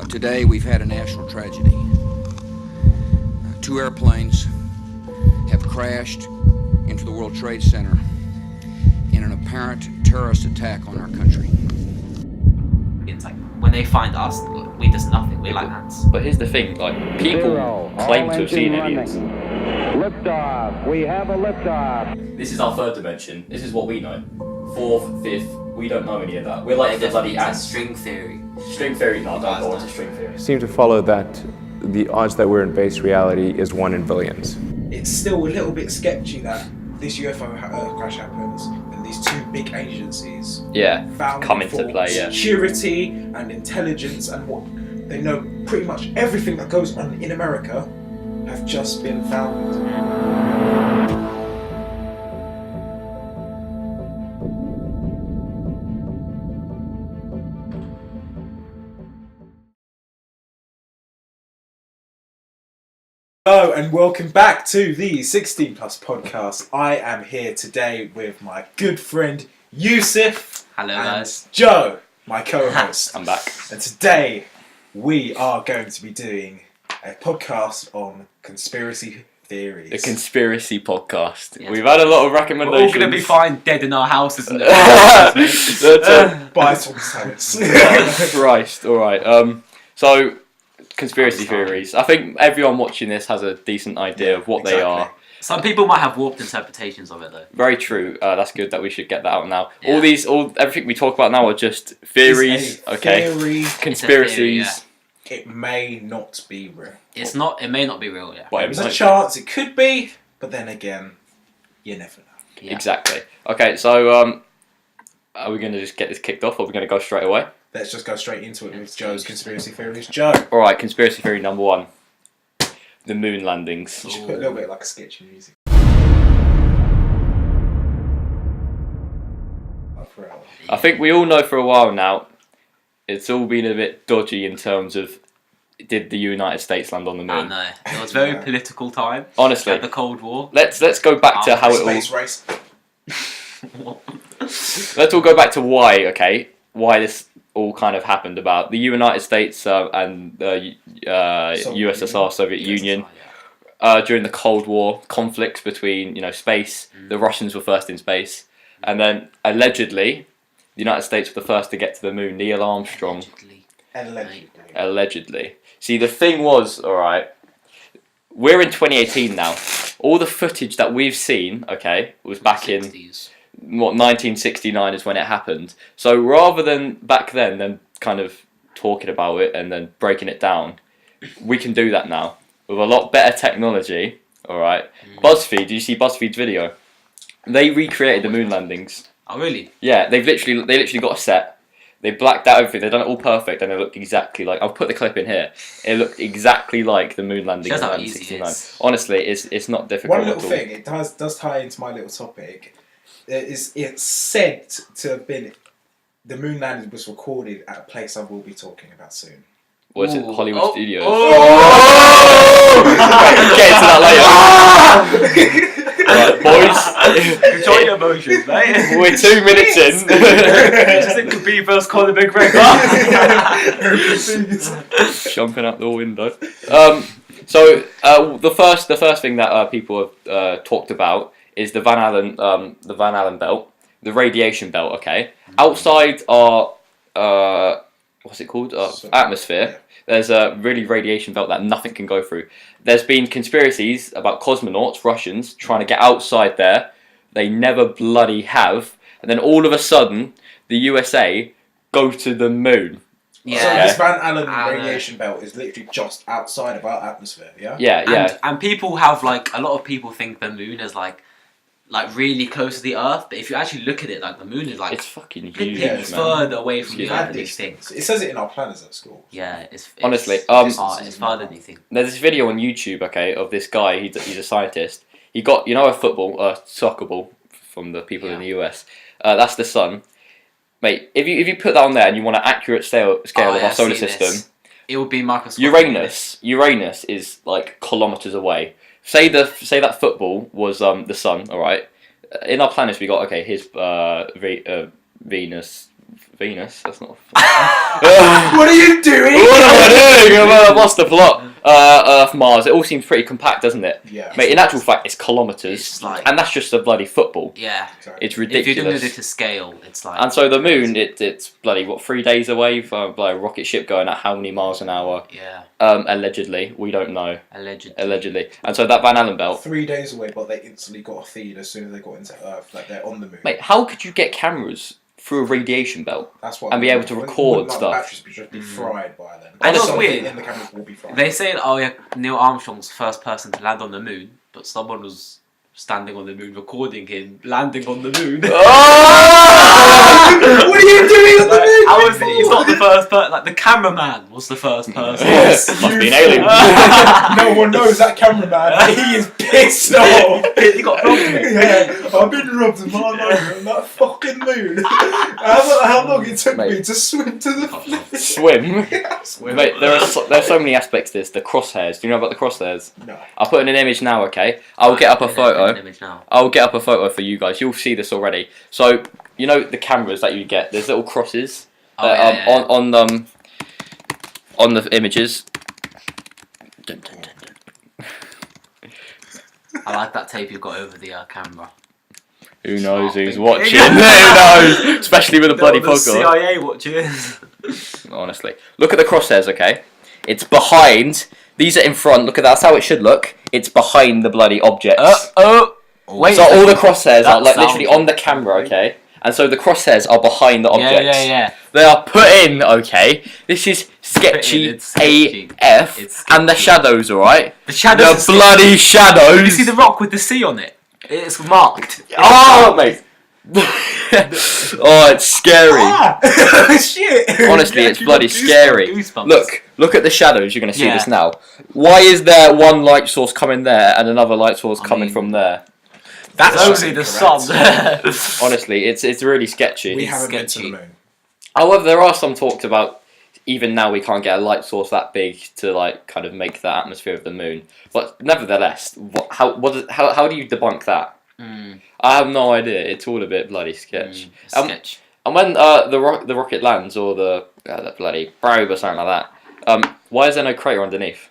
Today we've had a national tragedy. Two airplanes have crashed into the World Trade Center in an apparent terrorist attack on our country. It's like when they find us, we does nothing. We're like ants. But here's the thing: like people claim to have seen aliens. Liftoff. We have a liftoff. This is our third dimension. This is what we know. Fourth, fifth, we don't know any of that. We're like the bloody ants. String theory. String theory. No, don't go on to string theory. Seem to follow that the odds that we're in base reality is 1 in billions. It's still a little bit sketchy that this UFO crash happens and these two big agencies come into play. Security and intelligence and what they know pretty much everything that goes on in America have just been found. Hello and welcome back to the 16 Plus podcast. I am here today with my good friend Yusef. Hello, and guys. Joe, my co-host. I'm back. And today we are going to be doing a podcast on conspiracy theories. The conspiracy podcast. Yes. We've had a lot of We're recommendations. all gonna be fine dead in our houses and By Tom Sands. Christ. All right. So conspiracy theories. I think everyone watching this has a decent idea of what they are. Some people might have warped interpretations of it though. Very true. That's good that we should get that out now. Yeah. Everything we talk about now are just theories. It's a Okay. theory. Conspiracies. It may not be real. It's not. It may not be real. Yeah. Whatever. There's a chance it could be, but then again, you never know. Yeah. Exactly. Okay. So are we going to just get this kicked off, or are we going to go straight away? Let's just go straight into it with Joe's conspiracy theories. Joe. All right. Conspiracy theory number 1: the moon landings. You should put a little bit like a sketchy music. I think we all know for a while now, it's all been a bit dodgy in terms of did the United States land on the I moon? know. It was a very political time. Honestly, The Cold War. let's go back to how it all. Space race. Let's all go back to why this all kind of happened about the United States and USSR, Soviet Union. During the Cold War, conflicts between space. The Russians were first in space, and then allegedly, the United States were the first to get to the moon. Neil Armstrong. Allegedly. See, the thing was, all right. We're in 2018 now. All the footage that we've seen, was back in 1969 is when it happened. So rather than back then kind of talking about it and then breaking it down, we can do that now with a lot better technology. All right. BuzzFeed. Did you see BuzzFeed's video? They recreated the moon landings. Oh really? Yeah, they literally got a set. They blacked out everything. They've done it all perfect, and it looked exactly like. I'll put the clip in here. It looked exactly like the moon landing in Shows how easy it 1969. is. Honestly, it's not difficult. One little at all. thing, it does tie into my little topic. It's said to have been the moon landing was recorded at a place I will be talking about soon. Was it Hollywood Studios? Get into that later. Right, boys. Enjoy your emotions, mate. We're 2 minutes in. Just think of Beavers call the big red. Jumping out the window. The first thing that people have talked about is the Van Allen belt, the radiation belt. Okay, outside our what's it called? Atmosphere. There's a really radiation belt that nothing can go through. There's been conspiracies about cosmonauts, Russians, trying to get outside there. They never bloody have. And then all of a sudden, the USA go to the moon. Yeah. So this Van Allen radiation belt is literally just outside of our atmosphere, yeah? Yeah. And people have a lot of people think the moon is like really close to the Earth, but if you actually look at it, the moon is it's fucking huge. it's further away from the Earth than you think. It says it in our planners at school. Yeah, it's honestly, it's farther than you think. There's this video on YouTube, of this guy. He's a scientist. He got a soccer ball from the people in the US. That's the sun, mate. If you put that on there and you want an accurate scale of our solar system, it would be microscopic. Uranus is like kilometers away. Say that football was the sun, all right. In our planets, we got his Venus, Venus. That's not. What are you doing? What am I doing? I've lost the plot. Earth, Mars. It all seems pretty compact, doesn't it? Yeah. Mate, in actual fact, it's kilometres, It's like- and that's just a bloody football. Yeah. It's If you're ridiculous. doing it to scale, it's like. And so the moon, it's bloody what 3 days away from like a rocket ship going at how many miles an hour? Yeah. Allegedly, we don't know. Allegedly. And so that Van Allen belt, 3 days away, but they instantly got a feed as soon as they got into Earth. Like they're on the moon. mate. How could you get cameras through a radiation belt? That's what. and be able to record The stuff. batteries would just be fried by then. I know it's Something weird. in the cameras will be fried. They say, oh yeah, Neil Armstrong's the first person to land on the moon, but someone was standing on the moon recording him landing on the moon. What are you doing on the moon? How was he? He's not the first person. Like the cameraman was the first person. Yes, Must be an you- alien. No one knows that cameraman. He is pissed off. He got robbed. Yeah, I've been robbed of my life on that fucking moon. How long it took me Mate. to swim to the flipping Swim. Mate, there's so many aspects to this. The crosshairs. Do you know about the crosshairs? No. I'll put in an image now, okay? I'll get up a An photo. image now. I'll get up a photo for you guys. You'll see this already. So, you know the cameras that you get, there's little crosses Oh, that, yeah, yeah. on the images. Dun, dun, dun, dun. I like that tape you've got over the camera. Who knows who's thinking. watching? Who knows? Especially with a bloody the podcast. CIA watches. Honestly. Look at the crosshairs, okay? It's behind. These are in front. Look at that. That's how it should look. It's behind the bloody objects. Wait. So all the crosshairs are That like literally sounds on the camera, okay? And so the crosshairs are behind the objects. Yeah. They are put in, okay? This is sketchy It's sketchy. AF. It's And the sketchy. shadows, alright? The shadows. The bloody shadows! You see the rock with the C on it? It's marked. Oh, mate! Oh, it's scary. Shit. Honestly, it's You bloody got scary. goosebumps. Look at the shadows. You're going to see Yeah. this now. Why is there one light source coming there and another light source I coming mean- from there? That's That's only the incorrect. sun. Honestly, it's really sketchy. We haven't been to sketchy. the moon. However, there are some talks about even now we can't get a light source that big to like kind of make the atmosphere of the moon. But nevertheless, how do you debunk that? I have no idea. It's all a bit bloody sketch. Sketch. And when the rocket lands or the bloody probe or something like that, why is there no crater underneath?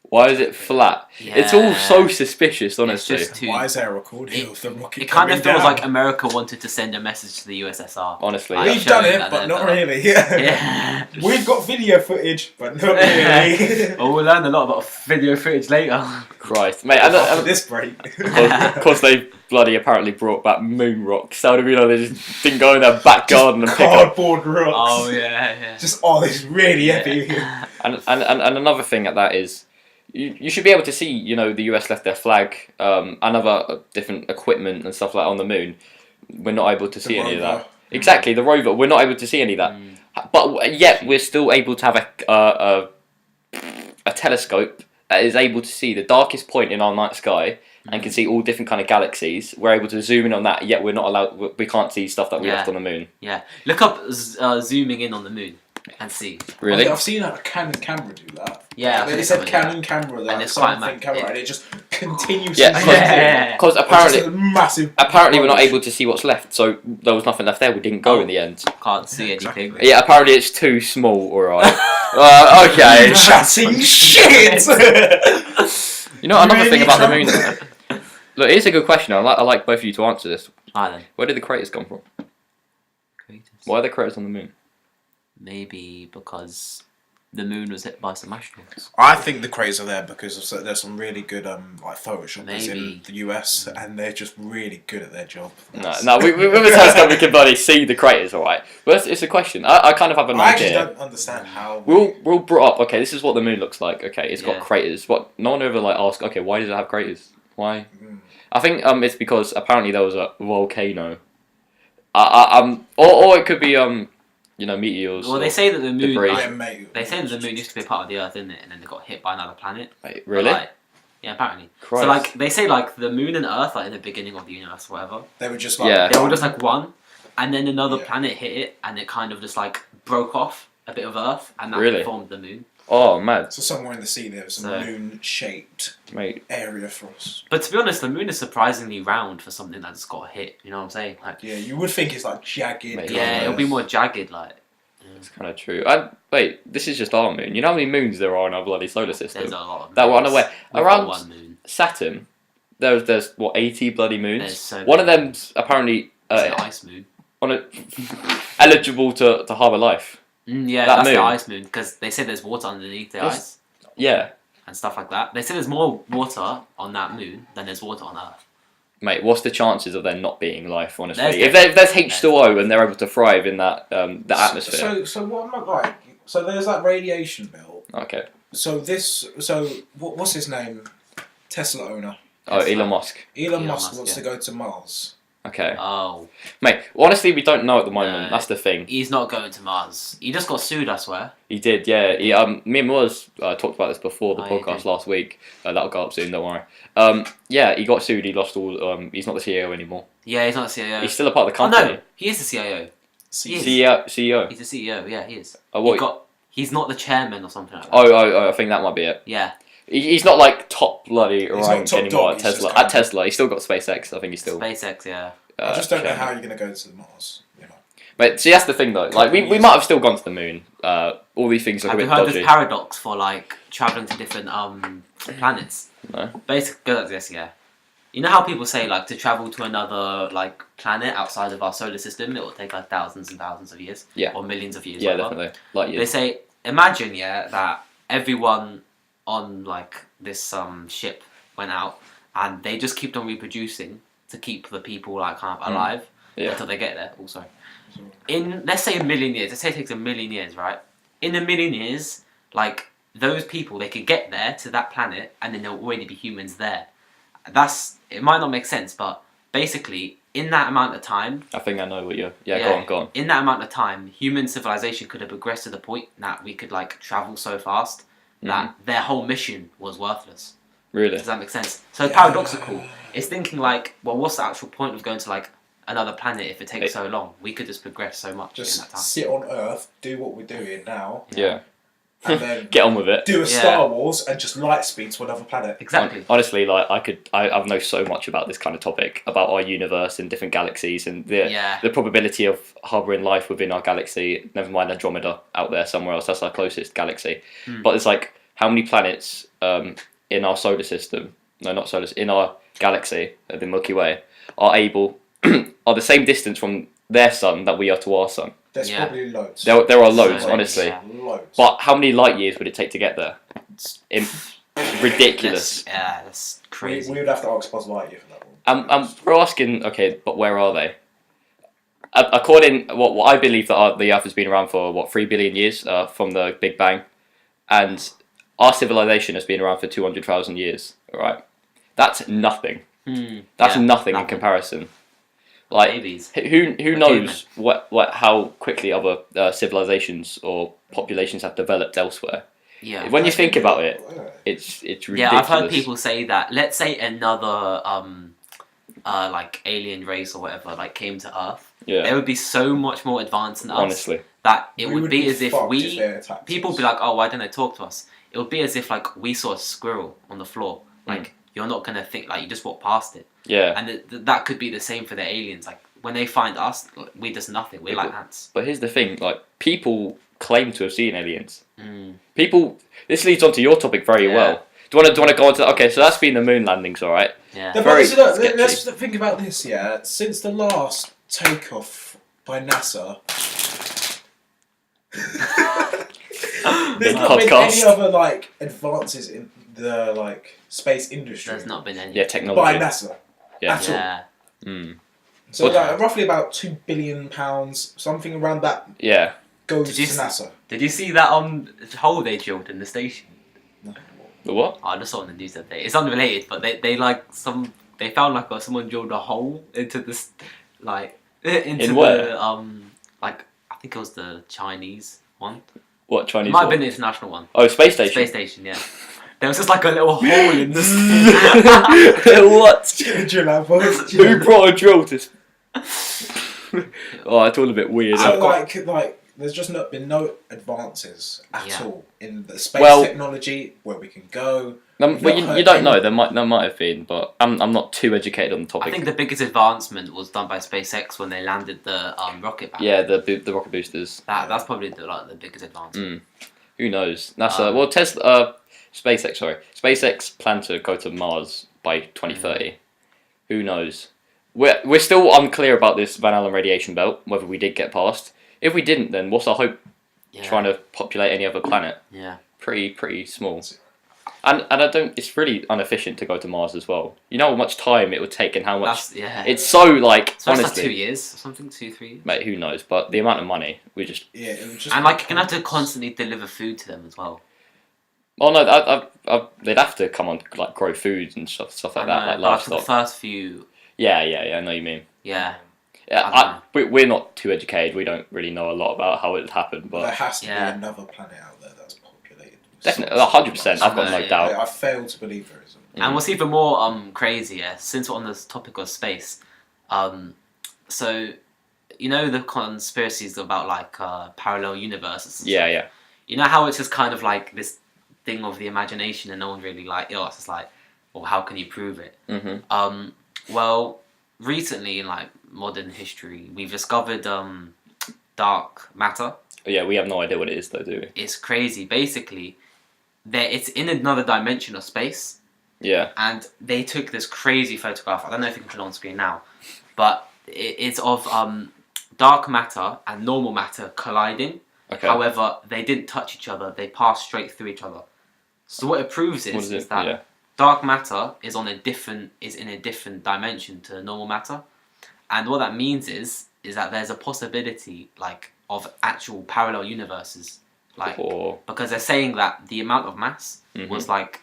Why is it flat? It's all so suspicious, honestly. It's just too. Why is there a recording of the rocket? It kind of coming feels down? like America wanted to send a message to the USSR. Honestly, Like, We've done showing it, that but they're not better. really. Yeah. Yeah. We've got video footage, but not really. Oh, we'll learn a lot about video footage later. Christ, mate. After And this break. of course, they bloody apparently brought back moon rocks. How do we know they just didn't go in their back garden and pick up? Cardboard rocks. Oh yeah. Just this is really heavy. And another thing at that is, you should be able to see, you know, the US left their flag and other different equipment and stuff like on the moon. We're not able to see any of rover. that. Exactly, the rover. We're not able to see any of that. But yet we're still able to have a telescope that is able to see the darkest point in our night sky and can see all different kind of galaxies. We're able to zoom in on that. Yet we're not allowed. We can't see stuff that we Yeah. left on the moon. Yeah. Look up zooming in on the moon and see. Really? I've seen a Canon camera do that. Yeah, They I've said seen someone Canon camera, And like it's quite something mad. camera, It- and it just continuously. Yeah, Yeah. because It's apparently. just a massive. Apparently, we're not able to see what's left, so there was nothing left there. We didn't go in the end. Can't see Exactly. anything. Yeah, apparently it's too small. All right. Okay. Chatting shit. You know another Really thing about the trying- moon. Look, here's a good question. I like both of you to answer this. Alright then. Where did the craters come from? Creators. Why are there craters on the moon? Maybe because the moon was hit by some astronauts. I think the craters are there because there's some really good like photoshoppers in Maybe. the US, and they're just really good at their job. No, we with a telescope we can barely see the craters. All right, but it's a question. I kind of have an I actually idea. don't understand how. We're all brought up. Okay, this is what the moon looks like. Okay, it's Yeah. got craters. What no one ever like asked. Okay, why does it have craters? Why? Mm. I think it's because apparently there was a volcano. Or it could be you know, meteors. Well, or they say that the moon. debris. Yeah, mate. They say that the moon used to be a part of the Earth, didn't it? And then they got hit by another planet. Wait, really? Like, yeah, apparently. Christ. So like they say like the moon and Earth, like in the beginning of the universe, or whatever. They were just like. Yeah. They were just like one, and then another Yeah. planet hit it, and it kind of just like broke off, a bit of Earth, and that Really? formed the moon. Oh, mad, So somewhere in the sea there's a So- moon-shaped mate. area for us. But to be honest, the moon is surprisingly round for something that's got hit. You know what I'm saying? Like, Yeah, you would think it's like jagged. Mate, yeah, it'll be more jagged. Like, It's kind of true. And wait, this is just our moon. You know how many moons there are in our bloody solar system? there's a lot of That we're moons. unaware. We've Around got one moon. Saturn, there's what 80 bloody moons. There's so One of many. them's apparently It's an ice moon. on a, eligible to harbour life. Yeah, that that's moon. the ice moon because they say there's water underneath the Yes. ice Yeah, and stuff like that. They say there's more water on that moon than there's water on Earth. mate. What's the chances of there not being life? Honestly, There's if there's H2O and they're able to thrive in that the atmosphere. So what am I like? So there's that radiation belt. Okay. What's his name? Tesla owner. Oh, Elon Musk. Elon Elon Musk Musk, wants yeah. to go to Mars. Okay, Oh, mate. Honestly, we don't know at the moment. No. That's the thing. he's not going to Mars. He just got sued, I swear. He did, yeah. He, me and Moaz talked about this before the Oh, you podcast did. last week. That'll go up soon. Don't worry. Yeah, he got sued. He lost all. He's not the CEO anymore. Yeah, he's not the CEO. He's still a part of the Oh company. no, he is the CIO. See, He is. CEO. He's the CEO. Yeah, he is. Oh, what? He's not the chairman or something like that. Oh, I think that might be it. Yeah. He's not like top bloody not rank top anymore dog, at he's Tesla. just kind At Tesla, he's still got SpaceX. I think he's still. SpaceX. Yeah. I just don't know chairman. how you're going to go to Mars. You know. But see, that's the thing though. Like, we might have still gone to the moon. All these things look Have a you bit heard dodgy. this paradox for like traveling to different planets? No. Basically, goes like this. Yeah. You know how people say like to travel to another like planet outside of our solar system, it will take like thousands and thousands of years. Yeah. Or millions of years. Yeah, whatever. definitely. Like They you. say, imagine, yeah, that everyone on like this ship went out, and they just kept on reproducing to keep the people like kind of alive Yeah. until they get there. Also, in let's say a million years, let's say it takes a million years, right? In a million years, like those people, they could get there to that planet, and then there'll already be humans there. It might not make sense, but basically, in that amount of time. I think I know what you're. Yeah, Yeah, go on. In that amount of time, human civilization could have progressed to the point that we could like travel so fast that their whole mission was worthless. Really. Does that make sense? So it's paradoxical. It's thinking like, well, what's the actual point of going to like another planet if it takes so long? We could just progress so much in that Just time. sit on Earth, do what we're doing now, Yeah. and then Get on with it. do a Yeah. Star Wars and just light speed to another planet. Exactly. Honestly, like I know so much about this kind of topic, about our universe and different galaxies and the probability of harbouring life within our galaxy. Never mind Andromeda out there somewhere else. That's our closest galaxy. But it's like how many planets in our solar system? No, not solar. In our galaxy, the Milky Way, are the same distance from their sun that we are to our sun. There's Yeah. probably loads. There are loads, So, honestly. yeah. Loads. But how many light years would it take to get there? Ridiculous. That's we crazy. would have to ask Buzz Lightyear for that one. We're asking, okay, but where are they? According what I believe that the Earth has been around for 3 billion years from the Big Bang, and our civilization has been around for 200,000 years. All right, that's nothing. That's nothing in comparison. Like Babies. who knows what how quickly other civilizations or populations have developed elsewhere. Yeah. When you think about it, it's ridiculous. Yeah, I've heard people say that. Let's say another like alien race or whatever like came to Earth. Yeah. They would be so much more advanced than us. Honestly. That it We would be as if fucked we they attacked people us. would be like, oh, why don't they talk to us? It would be as if like we saw a squirrel on the floor. Like you're not gonna think like you just walk past it. Yeah. And that could be the same for the aliens. Like when they find us, we just nothing. We're like ants. But here's the thing, like people claim to have seen aliens. People. This leads on to your topic very Yeah. well. Do you want to go on to? Okay, so that's been the moon landings, all right. Yeah. Yeah, Very but sketchy. let's think about this, yeah. Since the last takeoff by NASA, there's not been podcast. any other like advances in the like space industry There's not been any. Yeah, by technology. NASA Yeah. at all. Yeah. So What- like, roughly about £2 billion, something around that, Yeah. goes Did to you NASA. Did you see that hole they drilled in the station? The what? Oh, I just saw it on the news that day. It's unrelated, but they found like someone drilled a hole into this like into In where? the like I think it was the Chinese one. What It Chinese? might have what? been the international one. Oh, space station. Space station, yeah. There was just like a little hole in the What? Drill out, boys. Who brought a drill to? Oh, it's all a bit weird. So like there's just not been no advances at all in the space technology where we can go. You don't know. There might have been, but I'm not too educated on the topic. I think the biggest advancement was done by SpaceX when they landed the rocket back. Yeah, the rocket boosters. That's probably the biggest advancement. Who knows? NASA. Tesla. SpaceX. Sorry, SpaceX plan to go to Mars by 2030. Who knows? We're still unclear about this Van Allen radiation belt. Whether we did get past. If we didn't, then what's our hope? Trying to populate any other planet. Yeah. Pretty small. And I don't. It's really inefficient to go to Mars as well. You know how much time it would take and how much. It's so like so honestly. It's like 2 years or something, 2-3 years. Mate, who knows? But the amount of money we just. Yeah, it would just. And like you're gonna have to constantly deliver food to them as well. Oh no, they'd have to come on like grow food and stuff like that, like livestock. The first few. Yeah, I know what you mean. Yeah. We're not too educated. We don't really know a lot about how it happened, but there has to be another planet out there that's populated. Definitely, 100%. I've got no doubt. I fail to believe there isn't. And what's even more crazier, since we're on this topic of space, so you know the conspiracies about like parallel universes. Yeah. You know how it's just kind of like this thing of the imagination, and no one really like. It's just like, well, how can you prove it? Mm-hmm. Well, recently in like modern history, we've discovered dark matter. Yeah, we have no idea what it is though, do we? It's crazy. Basically, it's in another dimension of space. Yeah. And they took this crazy photograph. I don't know if you can put it on screen now, but it's of dark matter and normal matter colliding. Okay. However, they didn't touch each other. They passed straight through each other. So what it proves is that dark matter is in a different dimension to normal matter, and what that means is that there's a possibility like of actual parallel universes, like because they're saying that the amount of mass was like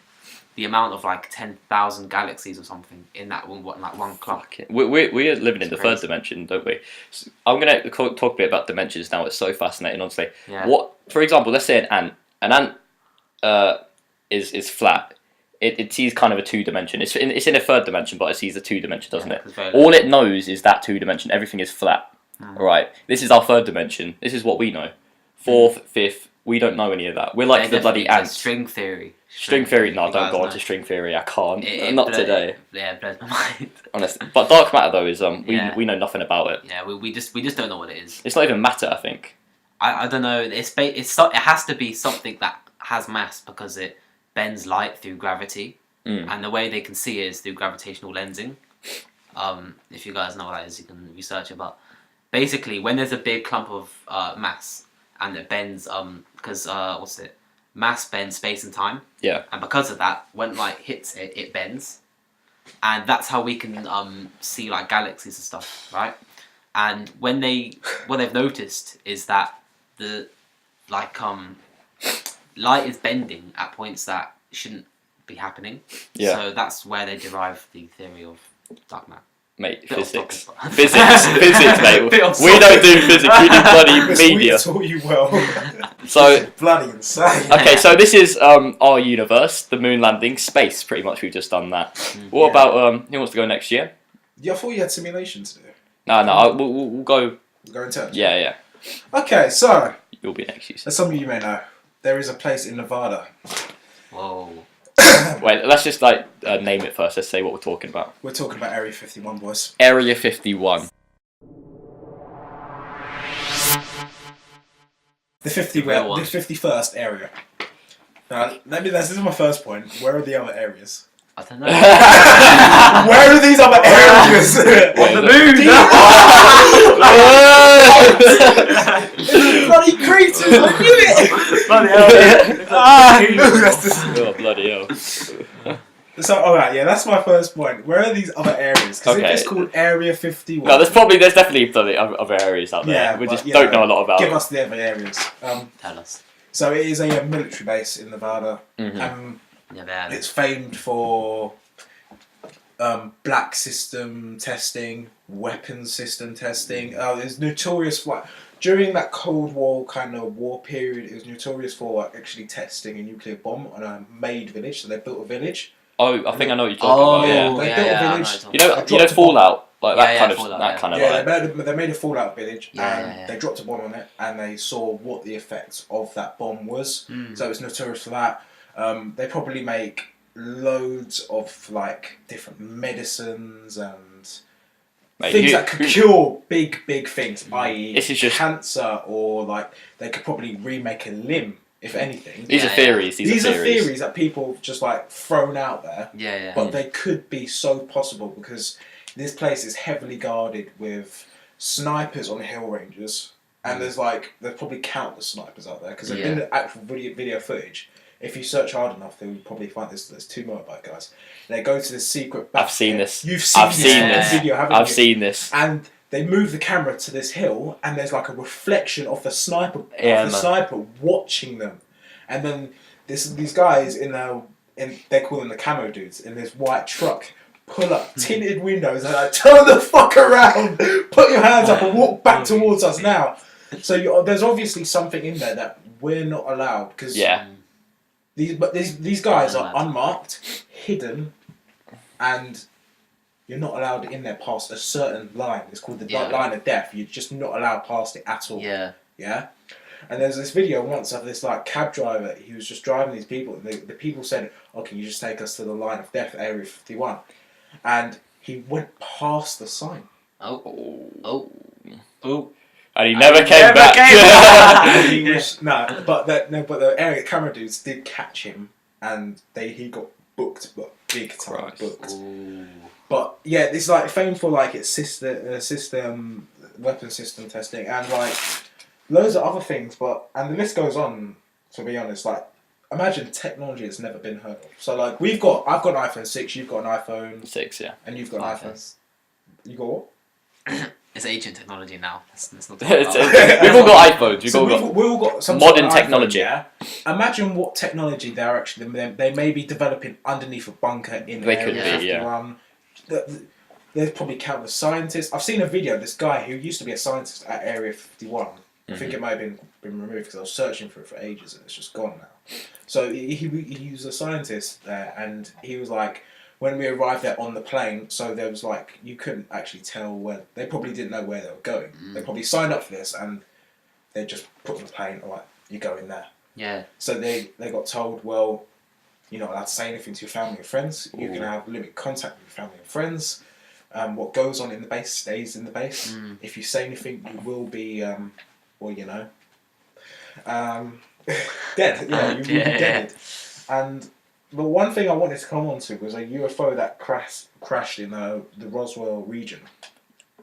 the amount of like 10,000 galaxies or something in that one clock. We're living in the third dimension, don't we? So I'm gonna talk a bit about dimensions now. It's so fascinating, honestly. Yeah. What, for example, let's say an ant is flat. It sees kind of a 2-dimension. It's in a third dimension, but it sees a 2-dimension, doesn't it? All it knows is that 2-dimension. Everything is flat. All right. This is our third dimension. This is what we know. Fourth, fifth. We don't know any of that. We're like the bloody ants. String theory. String theory. No, don't go on to string theory. I can't. Not today. Yeah, it blows my mind. Honestly, but dark matter though is we know nothing about it. Yeah, we just don't know what it is. It's not even matter, I think. I don't know. It has to be something that has mass because it bends light through gravity, and the way they can see it is through gravitational lensing. If you guys know what that is, you can research it. But basically, when there's a big clump of mass and it bends, because mass bends space and time. Yeah. And because of that, when light hits it, it bends, and that's how we can see like galaxies and stuff, right? And what they've noticed is that the light is bending at points that shouldn't be happening. Yeah. So that's where they derive the theory of dark matter. Mate, physics, mate. We don't do physics. We do bloody media. We taught you well. So bloody insane. Okay, so this is our universe, the moon landing, space. Pretty much, we've just done that. What about who wants to go next year? Yeah, I thought you had simulations to do. No, we'll go. We'll go in turn. Yeah. Okay, so you'll be next, Yusef. As some of you may know, there is a place in Nevada. Whoa. Wait, let's just name it first. Let's say what we're talking about. We're talking about Area 51, boys. Area 51. The 51st area. Now, this is my first point. Where are the other areas? I don't know. Where are these other areas? On the moon! Bloody creatures! I knew it! Bloody hell. So, alright, that's my first point. Where are these other areas? Because if it's called Area 51... No, there's definitely other areas out there. Yeah, we just don't know a lot about Give us the other areas. Tell us. So it is a military base in Nevada. It's famed for black system testing, weapons system testing. It's notorious for during that Cold War kind of war period. It was notorious for actually testing a nuclear bomb on a made village. So they built a village. Oh, I think I know what you're talking about. Yeah, they built a village. You know Fallout. like Yeah, that yeah, kind of Fallout, that yeah. kind of Yeah, like. they made a Fallout village Yeah, and yeah, yeah. they dropped a bomb on it and they saw what the effects of that bomb was. Mm. So it's notorious for that. They probably make loads of like different medicines and Mate, things you- that could cure big things, i.e. This is just- cancer, or like they could probably remake a limb, if anything. These Yeah, are yeah. theories. These are theories that people have just like thrown out there. Yeah, yeah. But they could be so possible because this place is heavily guarded with snipers on hill ranges, and there's probably countless snipers out there because there's been actual video footage. If you search hard enough, you'll probably find there's 2 motorbike guys. They go to this secret. I've seen this. You've seen I've seen this this. video, haven't I've you? seen this. And they move the camera to this hill, and there's like a reflection of the sniper, Yeah, man. sniper watching them, and then these guys they call them the camo dudes in this white truck. Pull up tinted windows and like, turn the fuck around, put your hands up and walk back towards us now. So there's obviously something in there that we're not allowed because these guys are unmarked, hidden, and you're not allowed in there past a certain line. It's called the line of death. You're just not allowed past it at all. Yeah. Yeah. And there's this video once of this like cab driver. He was just driving these people, and the people said, "Oh, can you just take us to the line of death, Area 51?" And he went past the sign. Oh. And he never came back. And he was, but the area camera dudes did catch him, and he got booked, but big time booked. Ooh. But yeah, it's like famed for like its system weapon system testing and like loads of other things. And the list goes on. To be honest, like imagine technology that's never been heard of. So like I've got an iPhone 6, you've got an iPhone 6, yeah. and you've got an iPhone. You got what? It's ancient technology now. Let's not talk We've about it. all got iPhones. We've So all we've got. all got some modern sort of iPhone, technology. yeah? Imagine what technology they're actually they may be developing underneath a bunker in They could Area be, yeah. 51. There's probably countless scientists. I've seen a video of this guy who used to be a scientist at Area 51. I think it might have been removed because I was searching for it for ages and it's just gone now. So he was a scientist there, and he was like, when we arrived there on the plane, so there was like, you couldn't actually tell where, they probably didn't know where they were going. They probably signed up for this and they just put on the plane, all right, you go in there. Yeah. So they got told, well, you're not allowed to say anything to your family and friends. You're going to have limited contact with your family and friends. What goes on in the base stays in the base. If you say anything, you will be, dead. Yeah, you will be dead. And the one thing I wanted to come on to was a UFO that crashed in the Roswell region.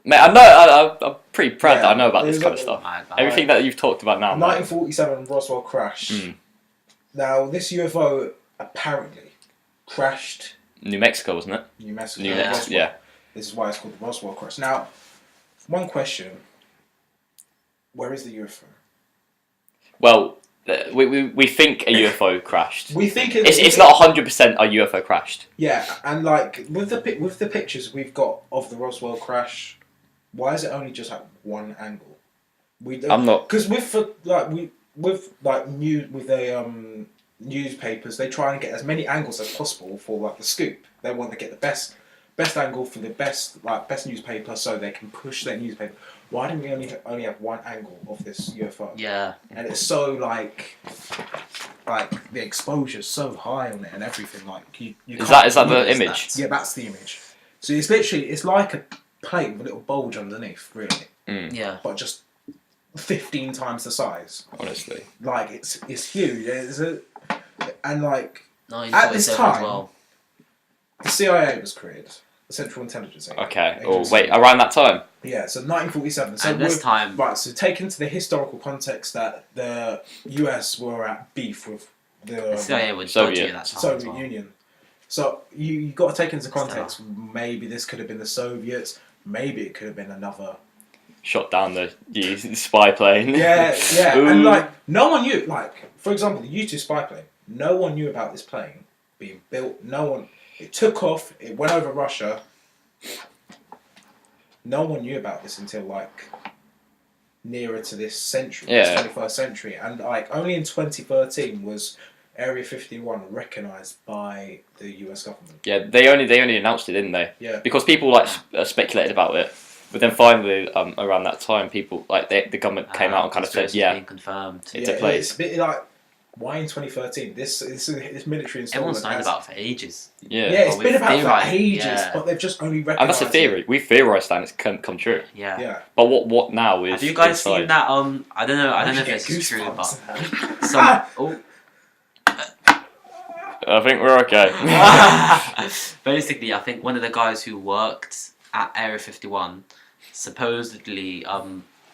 Mate, I know. I'm pretty proud that I know about this there's kind of a- stuff. Mad, Everything that you've talked about now. mate. 1947 Roswell crash. Now, this UFO apparently crashed New Mexico, wasn't it? New Mexico. New Yeah. Mexico. Roswell. Yeah. This is why it's called the Roswell crash. Now, one question. Where is the UFO? Well, we think a UFO crashed. We think It's not 100% a UFO crashed. Yeah, and like with the pictures we've got of the Roswell crash, why is it only just at one angle? I'm not- because newspapers, they try and get as many angles as possible for like the scoop. They want to get the best angle for the best newspaper, so they can push their newspaper. Why do we only have one angle of this UFO? Yeah. And it's so like the exposure's so high on it and everything. Like you Is can't that the notice image? that. Yeah, that's the image. So it's like a plate with a little bulge underneath, really, Yeah. but just 15 times the size. Honestly. Like it's huge. And like 1947 At this time- as well. the CIA was created, the Central Intelligence Agency. Okay. Oh Agency. wait, around that time. Yeah, so 1947. So And this we're- time- right. So take into the historical context that the US were at beef with The CIA would Soviet. dodgy at that time as Soviet well. Union. So you got to take into context. Maybe this could have been the Soviets. Maybe it could have been another. Shot down the spy plane. Yeah, yeah, Ooh. and like no one knew. Like for example, the U-2 spy plane. No one knew about this plane being built. No one. It took off. It went over Russia. No one knew about this until like nearer to this century, Yeah. this 21st century, and like only in 2013 was Area 51 recognised by the US government. Yeah, they only announced it, didn't they? Yeah. Because people like speculated about it, but then finally, around that time, people like the government came out and kind of said, conspiracy's being confirmed. It's a place. It's a bit like, why in 2013? This military installment. Everyone's known about it for ages. Yeah. Yeah, it's But been we've about for theorised, ages, yeah. but they've just only And recognised. that's a theory. We theorised that it's come true. Yeah. Yeah. But what now is? Have you guys inside. seen that? I don't know. I don't know if Get this is true, but goosebumps. some. Oh. I think we're okay. Basically, I think one of the guys who worked at Area 51 supposedly, I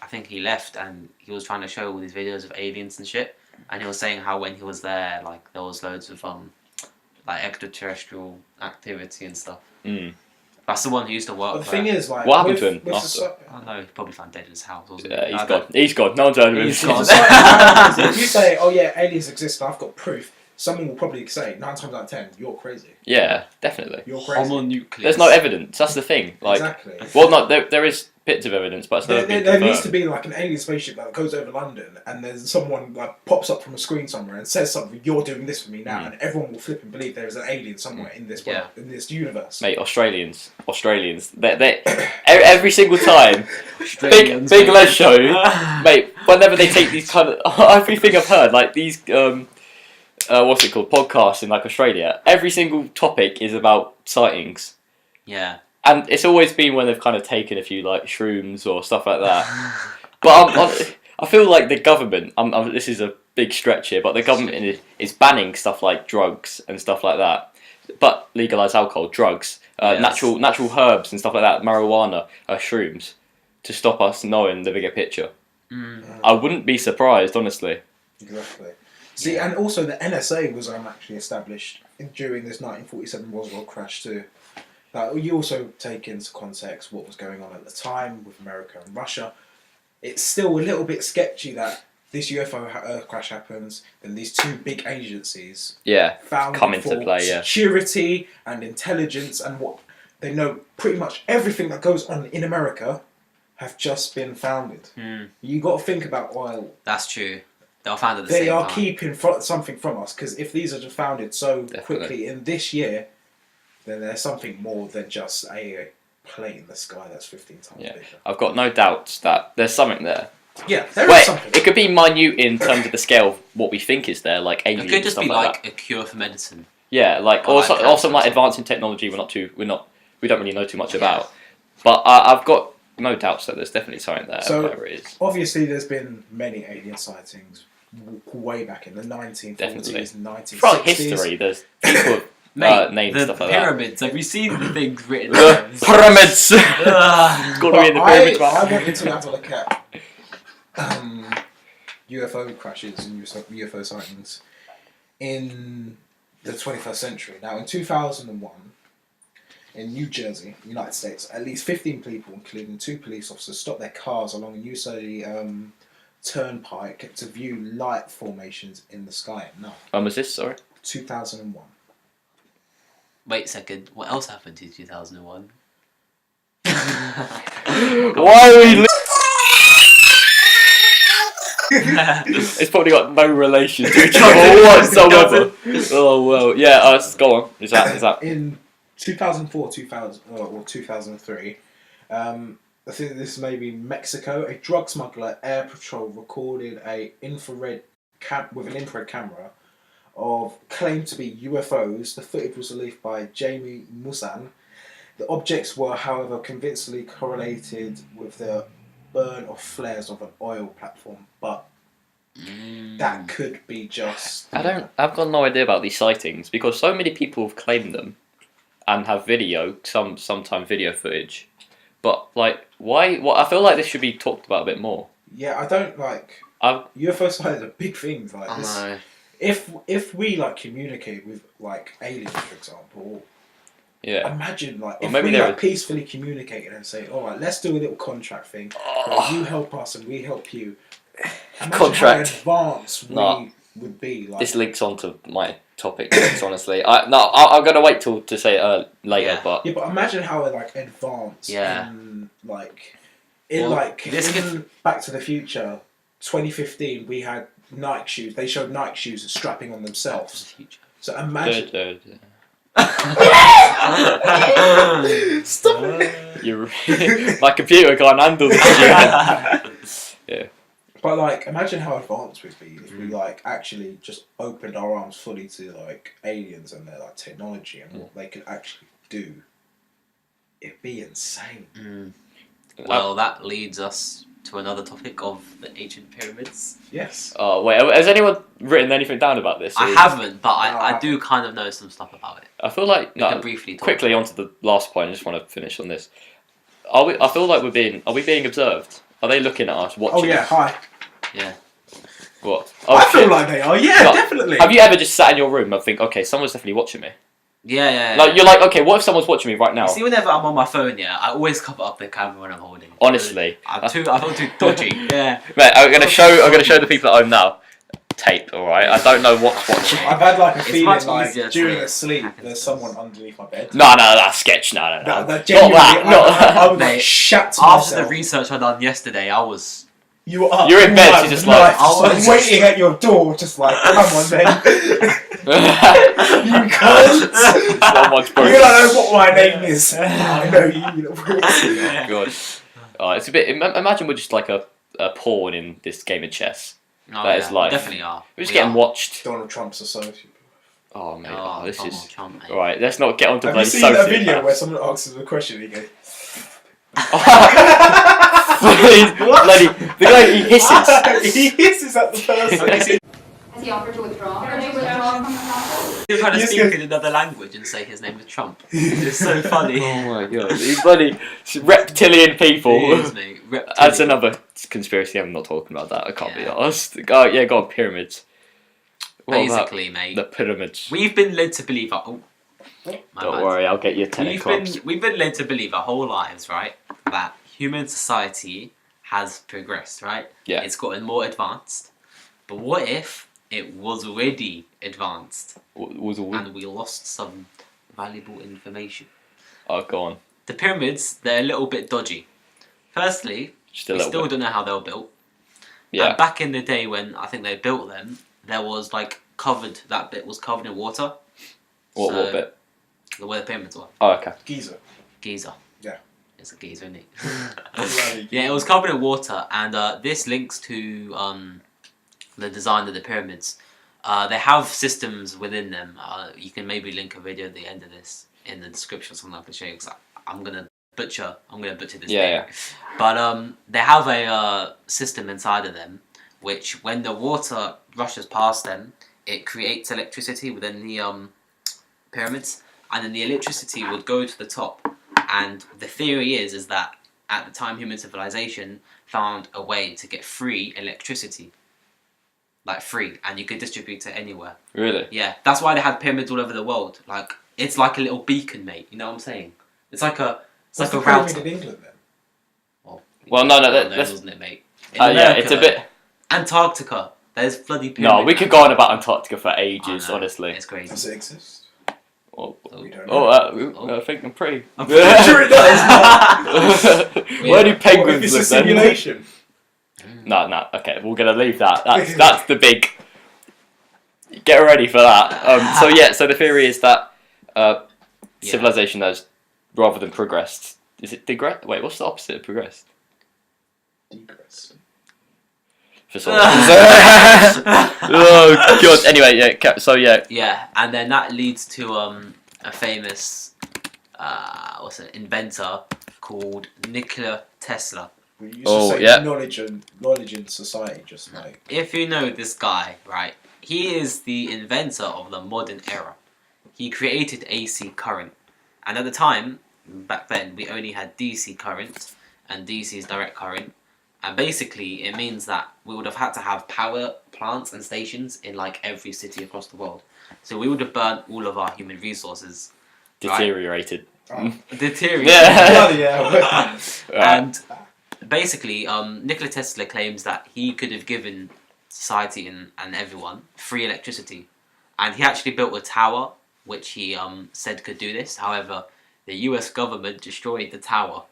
think he left and he was trying to show all these videos of aliens and shit, and he was saying how when he was there, like there was loads of like extraterrestrial activity and stuff. Mm. That's the one who used to work. But the there. thing is, like, What happened to him with after? I don't know. He probably found dead in his house. Wasn't Yeah, he? he's I gone. don't- He's gone. No one's heard of him. He's gone. if you say, "Oh yeah, aliens exist," and I've got proof, someone will probably say 9 times out of 10, "You're crazy. Yeah, definitely. You're crazy." Homonucleus. There's no evidence. That's the thing. Like, Exactly. well, no, there is bits of evidence, but it's never been There confirmed. needs to be like an alien spaceship that goes over London, and there's someone like pops up from a screen somewhere and says something. "You're doing this for me now," and everyone will flip and believe there is an alien somewhere in this world, in this universe. Mate, Australians, they every single time, big mate. Les show, mate. Whenever they take these kind of everything I've heard, like these what's it called, podcasts in like Australia, every single topic is about sightings, Yeah. and it's always been when they've kind of taken a few like shrooms or stuff like that. But I feel like the government. This is a big stretch here, but the government is banning stuff like drugs and stuff like that. But legalise alcohol, drugs, Yes. natural herbs and stuff like that, marijuana, shrooms, to stop us knowing the bigger picture. I wouldn't be surprised, honestly. Exactly. See, and also the NSA was actually established during this 1947 Roswell crash too. You also take into context what was going on at the time with America and Russia. It's still a little bit sketchy that this UFO crash happens, then these two big agencies found come into for play, yeah. security and intelligence and what they know pretty much everything that goes on in America have just been founded. You got to think about oil. That's true. They were found at the They same are time. keeping something from us because if these are just founded so quickly in this year, then there's something more than just a plate in the sky that's 15 times bigger. I've got no doubts that there's something there. Yeah, there is something. It could be minute in terms of the scale of what we think is there, like aliens It could just stuff be like like that. a cure for medicine. Yeah, like Or like also cancer like or advancing technology. We don't really know too much about. But I've got no doubts that there's definitely something there. So, whatever it is. Obviously, there's been many alien sightings way back in the 1940s, Definitely. 1960s. Throughout history, there's people Mate, named the stuff like that. pyramids. Have you seen the things written there? Pyramids. Ugh. Got to be in the pyramids. I wanted to have a look at UFO crashes and UFO sightings in the 21st century. Now, in 2001, in New Jersey, United States, at least 15 people, including 2 police officers, stopped their cars along a New Jersey turnpike to view light formations in the sky at night. When was this? Sorry. 2001. Wait a second. What else happened in 2001? Why are we? It's probably got no relation to each other whatsoever. Oh well, yeah. Go on. Is that? In 2004, 2003, I think this may be Mexico. A drug smuggler air patrol recorded a infrared with an infrared camera of claimed to be UFOs. The footage was released by Jamie Musan. The objects were, however, convincingly correlated with the burn or flares of an oil platform, but that could be just. I've got no idea about these sightings because so many people have claimed them and have sometimes video footage. But like, why? What I feel like this should be talked about a bit more. Yeah, I don't like. UFO sightings are big things like this. I know. If we like communicate with like aliens, for example, imagine like if we like peacefully communicated and say, all right, let's do a little contract thing where you help us and we help you. Imagine Contract. How advanced we would be. Like, this links on to my topic. Honestly, I'm gonna wait to say it later. But imagine how like advanced. In, like in Well, like this in Back to the Future, 2015, we had Nike shoes. They showed Nike shoes strapping on themselves. Future. So imagine. Stop it! My computer can't handle this shit. Yeah. But like, imagine how advanced we'd be if we like actually just opened our arms fully to like aliens and their like technology and what they could actually do. It'd be insane. Well, that leads us to another topic of the ancient pyramids. Yes. Oh wait, has anyone written anything down about this? I haven't, but I do kind of know some stuff about it. I feel like We can briefly talk quickly about onto the last point. I just want to finish on this. I feel like are we being observed? Are they looking at us, watching? Oh yeah, us? hi. Yeah. What? I Oh, feel shit. like they are. Yeah, No, definitely. Have you ever just sat in your room and think, okay, someone's definitely watching me? Yeah. Like you're like, okay, what if someone's watching me right now? You see, whenever I'm on my phone, I always cover up the camera when I'm holding it. Honestly, I feel too dodgy. Yeah. mate, I'm gonna show the people at home now. Tape, all right. I don't know what's watching. I've had like a It's feeling much like easier during to a sleep hack into there's this. someone underneath my bed. No, that's sketch. No. That Not genuinely, that. I would Mate, like shat to After myself. the research I done yesterday, I was. You were up. You're in bed, all you're just night, like- just waiting at your door, just like, come on, then. You cunt. Someone's You broken. don't know what my name is. I know you little prick. God. It's a bit. Imagine we're just like a pawn in this game of chess. Oh, That is life. Definitely are. We're just We getting are. watched. Donald Trump's associate. Oh mate, Oh, this Donald is Trump, mate. right. Let's not get onto Have you bloody seen that sociopaths. video where someone asks him a question and he goes, bloody, the guy he hisses. he hisses at the person. Has he offered to withdraw? Can he withdraw from the contest? You're trying to Yes, speak yes. in another language and say his name is Trump. It's so funny. Oh my god, these bloody reptilian people. It is, mate. That's another conspiracy. I'm not talking about that. I can't be Yeah. asked. Go on pyramids. What about Basically, mate. the pyramids. We've been led to believe. My Don't bad. worry, I'll get you 10 clubs. We've been led to believe our whole lives, right, that human society has progressed, right? Yeah. It's gotten more advanced. But what if it was already advanced Was all. and we lost some valuable information? Oh, go on. The pyramids, they're a little bit dodgy. Firstly, Just a we little still bit. don't know how they were built. Yeah. And back in the day when I think they built them, there was like that bit was covered in water. What So- bit? Where the pyramids were. Oh, okay. Giza. Giza. Yeah. It's a geyser, isn't it? Bloody Yeah, it was covered in water, and this links to the design of the pyramids. They have systems within them. You can maybe link a video at the end of this in the description, something I can show you. Cause I'm gonna butcher this. Yeah, name. But they have a system inside of them, which when the water rushes past them, it creates electricity within the pyramids, and then the electricity would go to the top. And the theory is that at the time human civilization found a way to get free electricity. Like free, and you could distribute it anywhere. Really? Yeah, that's why they had pyramids all over the world. Like, it's like a little beacon, mate. You know what I'm saying? It's like a What's like the a pyramid router. in England then? Well, no, Well, that's- wasn't it, mate? In Yeah, it's a America, bit. Antarctica. There's bloody pyramids. No, we could go on about Antarctica for I ages, know, honestly. It's crazy. Does it exist? Oh, We don't know. I think I'm pretty. I'm pretty sure it does. Where do What if penguins it's a live then? simulation? No. Okay, we're gonna leave that. That's the big. Get ready for that. So the theory is that civilization has, rather than progressed, is it digressed? Wait, what's the opposite of progressed? Degress. For some oh god. Anyway, yeah. Yeah, and then that leads to a famous inventor called Nikola Tesla. We used Oh, to say yeah. knowledge in society, just like If you know this guy, right, he is the inventor of the modern era. He created AC current, and at the time, back then, we only had DC current, and DC is direct current. And basically, it means that we would have had to have power plants and stations in like every city across the world. So we would have burnt all of our human resources. Deteriorated. Deteriorated. Yeah. bloody hell. And basically, Nikola Tesla claims that he could have given society and everyone free electricity. And he actually built a tower, which he said could do this. However, the US government destroyed the tower.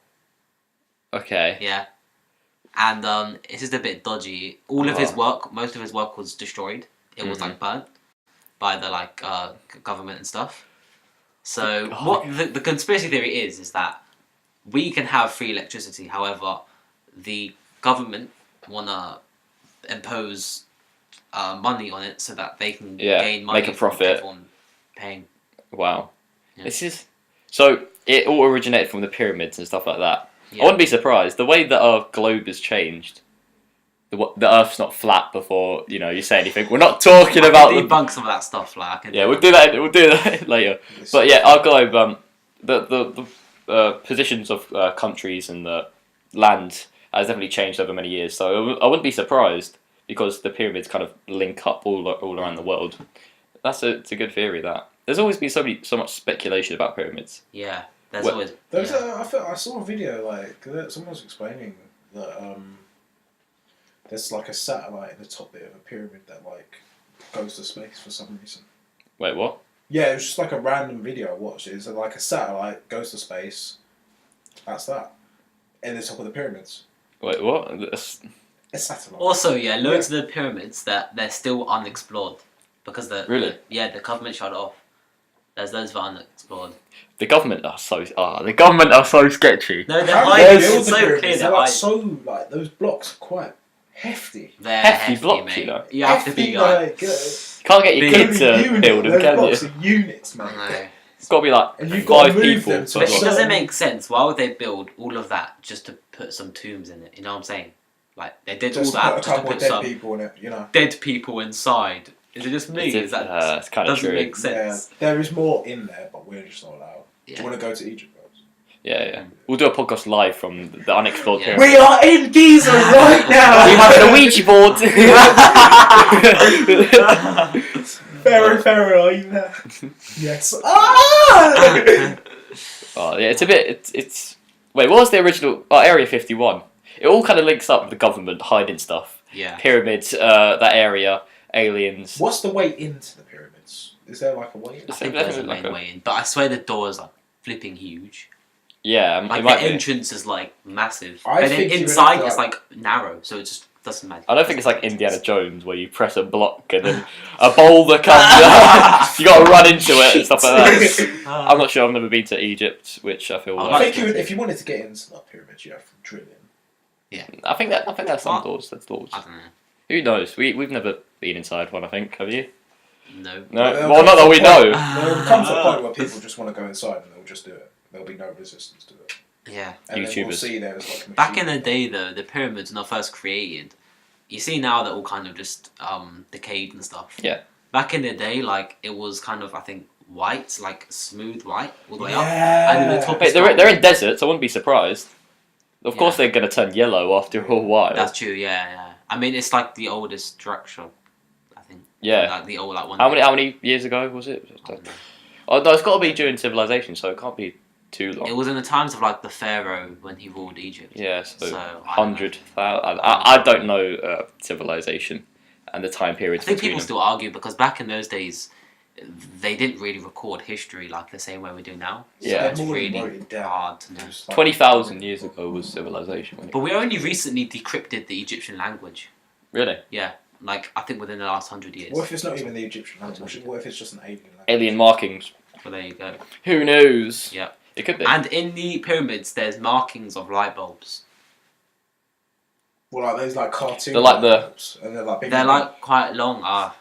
Okay. Yeah. and it's just a bit dodgy. All of his work, most of his work was destroyed. It was like burnt by the government and stuff. So what the conspiracy theory is that we can have free electricity. However, the government wanna impose money on it so that they can gain money, make a profit, from everyone paying. Wow, Yeah. this is so. It all originated from the pyramids and stuff like that. Yeah. I wouldn't be surprised. The way that our globe has changed, the Earth's not flat before you say anything. We're not talking about the debunk some of that stuff. we'll do that. We'll do that later. But yeah, our globe, the positions of countries and the land has definitely changed over many years. So I wouldn't be surprised because the pyramids kind of link up all around the world. It's a good theory. That there's always been so much speculation about pyramids. Yeah, there's always. I saw a video someone was explaining that there's like a satellite in the top bit of a pyramid that goes to space for some reason. Wait, what? Yeah, it was just like a random video I watched. It's like a satellite goes to space. That's that. In the top of the pyramids. Wait, what? A satellite. Also, loads of the pyramids they're still unexplored because the government shut it off. There's loads of unexplored. The government are so sketchy. No, they're How do hiding. they build It's the so pyramids? clear. They're They're those blocks are quite hefty. They're Hefty blocks, mate. you know. You have to be Can't get your big kids to build them, those can blocks you? are units, man. No. It's got to be like And you've got to 5 move people. them to per a But it block. doesn't make sense. Why would they build all of that just to put some tombs in it? You know what I'm saying? Like they did Just all to that put a just to couple put of dead some people in it, dead people inside. Is it just me? It's kind of doesn't true. make sense? Yeah, there is more in there, but we're just not allowed. Do Yeah. you want to go to Egypt, guys? Yeah. We'll do a podcast live from the unexplored Yeah. pyramid. We are in Giza right now! We have a Ouija board. Pharaoh, are you there? Yes. Ah! Oh yeah, it's a bit. It's wait. What was the original? Oh, Area 51. It all kind of links up with the government hiding stuff. Yeah. Pyramids, that area, aliens. What's the way into the pyramids? Is there like a way in? I think Definitely there's a like main a- way in, but I swear the doors are flipping huge. Yeah, Like it the might be. entrance is massive, I but then think you would inside have to, it's narrow, so it just doesn't matter. I don't think it's like Indiana Jones where you press a block and then a boulder comes out. You got to run into it and stuff like that. I'm not sure. I've never been to Egypt, which I feel. I think if you wanted to get into that pyramid, you have to drill in. I think that's some doors. That's doors. I don't know. Who knows? We've never been inside one. I think. Have you? No. No. There'll Well, come not to that a we point- know. There'll come to a point where people just want to go inside and they'll just do it. There'll be no resistance to it. Yeah. And then we'll YouTubers. see there's like a Back in machine. the day, though, the pyramids when they first created, you see now they're all kind of just decayed and stuff. Yeah. Back in the day, it was kind of I think white, smooth white all the way Yeah. up, and then the top. Wait, is they're gold. in deserts. I wouldn't be surprised. Of course, they're going to turn yellow after a while. That's true. Yeah. I mean, it's like the oldest structure. I think. Yeah. Like the old one. How many years ago was it? I don't know. Oh no, it's got to be during civilization, so it can't be too long. It was in the times of the pharaoh when he ruled Egypt. Yeah, so, So, I don't know. 100,000. I don't know civilization and the time I periods think between people them. still argue because back in those days, they didn't really record history like the same way we do now. So Yeah. it's More really wrote it down. hard to know. Just like- 20,000 years ago was civilization. Wasn't it? But we only recently decrypted the Egyptian language. Really? Yeah, I think within the last 100 years. What if it's not even the Egyptian language? What if it's just an alien language? Alien markings. Well, there you go. Who knows? Yeah. It could be. And in the pyramids, there's markings of light bulbs. Well, like those cartoon. They're like the- bulbs, and they're like big. They're quite long. I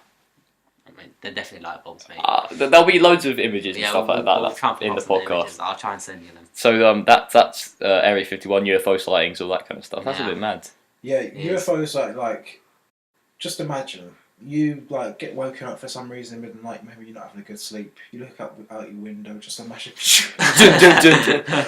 mean, they're definitely light bulbs, mate. There'll be loads of images and Yeah, stuff we'll like try that and in the put some podcast. images. I'll try and send you them. So that's Area 51 UFO sightings, all that kind of stuff. That's a Yeah. bit mad. Yeah, Yes. UFOs like just imagine you get woken up for some reason in the middle of the night. Maybe you're not having a good sleep. You look out your window, just imagine.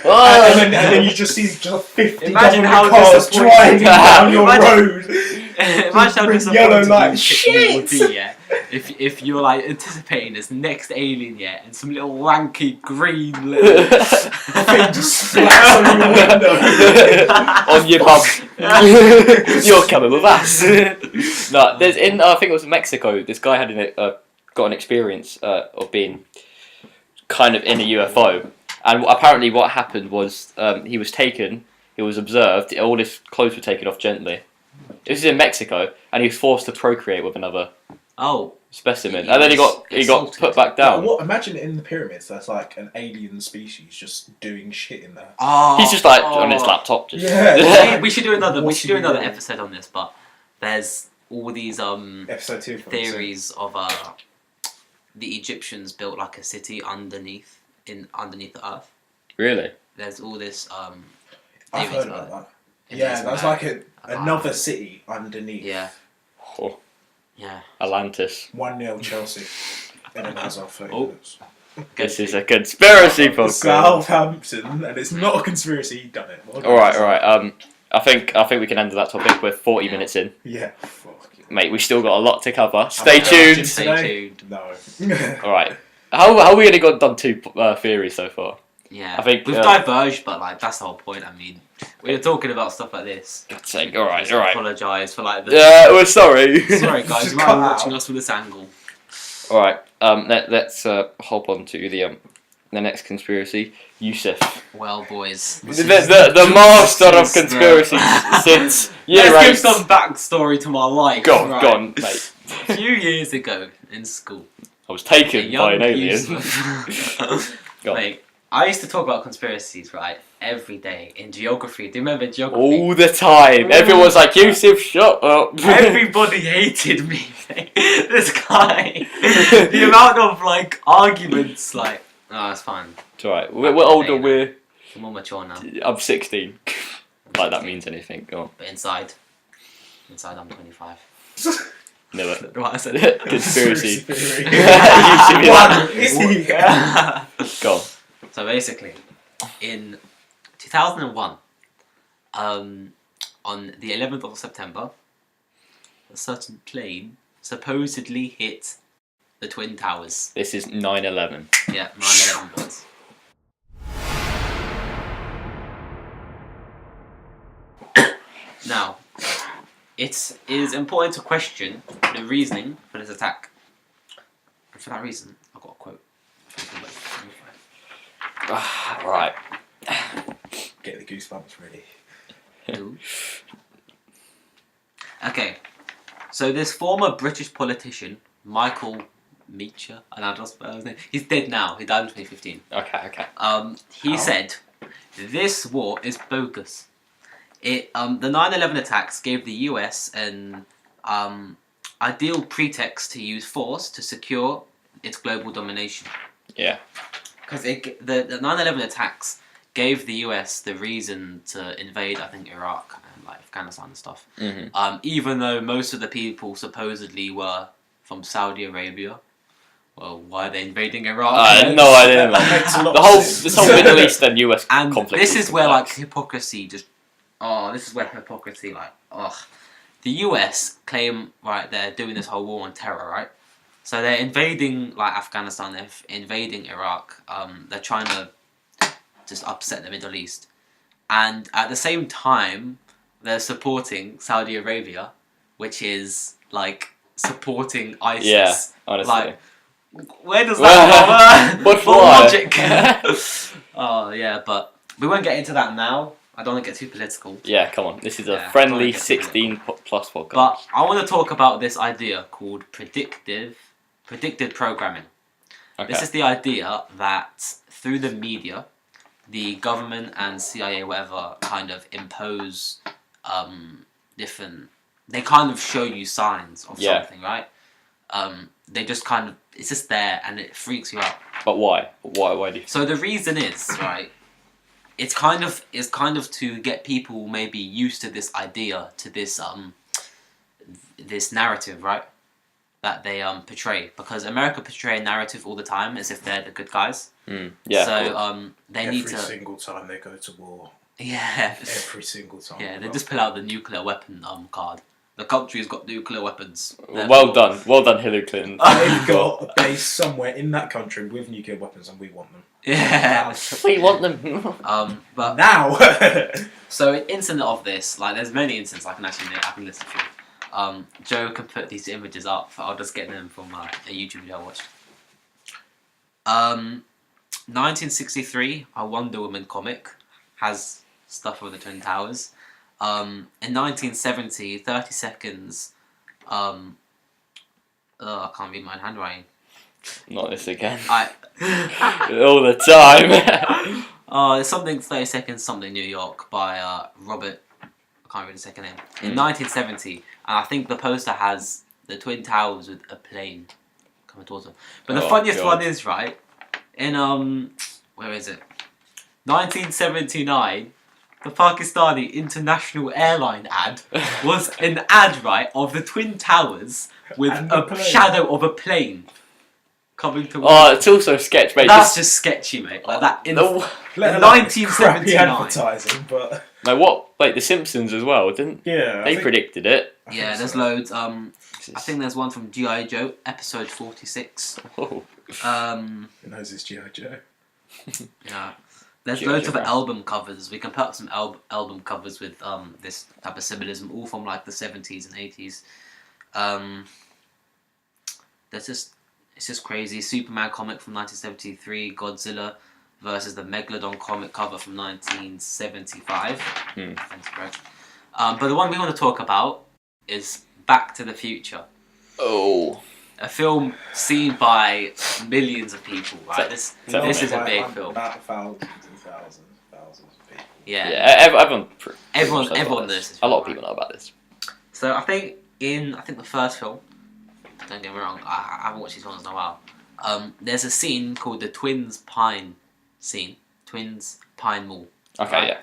Oh! and then you just see just 50 Imagine government how cars disappointing- driving down your Imagine- road. Imagine how With disappointed yellow light. you would Shit! be, yeah. If you're anticipating this next alien, yeah, and some little wanky green little Thing just slaps on your window. On your bum. You're coming with us. No, there's I think it was Mexico. This guy had got an experience of being kind of in a UFO, and apparently what happened was he was taken he was observed. All his clothes were taken off gently. This is in Mexico, and he was forced to procreate with another specimen, He and then he was got assaulted. put back down. What? Imagine in the pyramids, there's like an alien species just doing shit in there. Oh, He's just like on his laptop, just Yeah. we should do another. We What's should do he another doing? episode on this, but there's all these Episode 2. theories of the Egyptians built like a city underneath the earth. Really. There's all this I've theories heard about that. it. Yeah, It's that's like- like another city underneath. Yeah, Oh, yeah. Atlantis. 1-0 Chelsea. In an hour 30 Oh. minutes. This is a conspiracy podcast. Southampton, and it's not a conspiracy. He done it. Well done. All right. I think we can end that topic. We're 40 minutes in, Yeah. Fuck it. mate. We still got a lot to cover. Stay Am I charging tuned. Stay today? tuned. No. All right. How are we only done 2 theories so far? Yeah, I think, we've diverged, but like that's the whole point. I mean, we were talking about stuff like this. God's sake. All right. Apologise for like the. We're sorry. Sorry guys, Just you might cut be that watching out. us from this angle. All right. Let's hop on to the next conspiracy. Yusef, Well, boys, the master of this is conspiracies since year let's 8. give some backstory to my life. Go on, right? go on, mate. A few years ago in school, I was a taken by an young alien. Yusuf- Go on. Mate, I used to talk about conspiracies, right, every day in geography. Do you remember geography? All the time. Everyone's like, Yusef, shut up. Everybody hated me. Mate. This guy, the amount of like arguments, like, oh, it's fine. It's alright. We're older. I'm more mature now, I'm 16. Like that means anything. Go on. but inside I'm 25. Knew it. Right, I said it. Conspiracy. theory. Yusef, Is he? Go on. So basically, in 2001, on the 11th of September, a certain plane supposedly hit the Twin Towers. This is 9/11. Yeah, 9/11 boys. Now, it is important to question the reasoning for this attack. And for that reason, I've got a quote. Right. Get the goosebumps ready. Okay, so this former British politician, Michael Meacher, and I don't spell his name. He's dead now. He died in 2015. Okay. He said, "This war is bogus. The 9/11 attacks gave the US an ideal pretext to use force to secure its global domination." Yeah. Because the 9/11 attacks gave the US the reason to invade, I think, Iraq and like Afghanistan and stuff. Mhm. Even though most of the people supposedly were from Saudi Arabia. Well, why are they invading Iraq? No idea, That man. makes a lot The of whole sense. this whole Middle East and US And conflict. this is where like complex. hypocrisy just. Oh, this is where hypocrisy like. Ugh. The US claim right they're doing this whole war on terror, right? So they're invading like Afghanistan, they're invading Iraq. They're trying to just upset the Middle East, and at the same time, they're supporting Saudi Arabia, which is like supporting ISIS. Yeah, honestly. Like, where does that come? But What why? logic? Oh yeah, but we won't get into that now. I don't want to get too political. Yeah, come on. This is a Yeah, friendly don't get 16 plus podcast. But I want to talk about this idea called predicted programming. okay. This is the idea that through the media, the government and CIA, whatever, kind of impose different. They kind of show you signs of Yeah. something, right? They just kind of it's just there and it freaks you out. But why? Why do you? So the reason is right. It's kind of to get people maybe used to this idea, to this this narrative, right? That they portray, because America portray a narrative all the time as if they're the good guys. Yeah. So they need Every to single time they go to war. yeah Every single time. yeah they just pull out the nuclear weapon card. The country's got nuclear weapons. Well done, Hillary Clinton. They've got a base somewhere in that country with nuclear weapons, and we want them. Yeah. We want them. But Now. so an incident of this, like there's many incidents I can list a few. Joe can put these images up. I'll just get them from a YouTube video I watched. 1963, a Wonder Woman comic has stuff with the Twin Towers. In 1970, 30 seconds. I can't read my handwriting. Not this again. I All the time. It's something 30 seconds, something New York by Robert. I can't read the second name. In 1970, and I think the poster has the Twin Towers with a plane coming towards them. But the funniest one is right in where is it? 1979. The Pakistani International Airline ad was an ad, right, of the Twin Towers with a shadow of a plane coming towards. Oh, it's also sketch, mate. That's just sketchy, mate. Like that in No. Let alone 1979. crappy advertising, but No, what? Like The Simpsons as well, didn't yeah, they? Predicted it. Yeah, there's loads. I think there's one from G.I. Joe, episode 46. Oh. Who knows this G.I. Joe? Yeah. There's G.I. loads Joe of brand. album covers. We can put up some album covers with this type of symbolism, all from like the 70s and 80s. It's just crazy. Superman comic from 1973, Godzilla versus the Megalodon comic cover from 1975. Thanks, Greg. But the one we want to talk about is Back to the Future. Oh. A film seen by millions of people, right? This is a big film. About thousands and thousands of people. Yeah. Everyone Everyone knows this A lot of film, people know about this. So I think the first film, don't get me wrong, I haven't watched these ones in a while. There's a scene called the Twins Pine scene. Twins Pine Mall. Okay, right? yeah.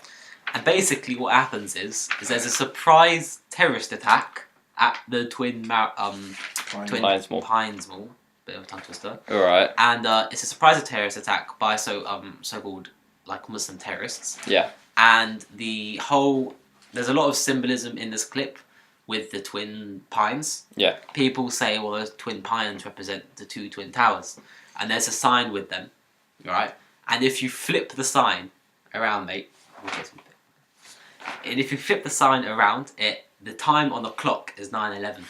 And basically what happens is there's a surprise terrorist attack at the Twin Pines Mall. Pines Mall. Bit of a tongue twister. Alright. And it's a surprise terrorist attack by so-called like Muslim terrorists. Yeah. And there's a lot of symbolism in this clip with the twin pines. Yeah. People say, well, those twin pines represent the two twin towers, and there's a sign with them, right? And if you flip the sign around, mate, and if you flip the sign around, the time on the clock is 9:11.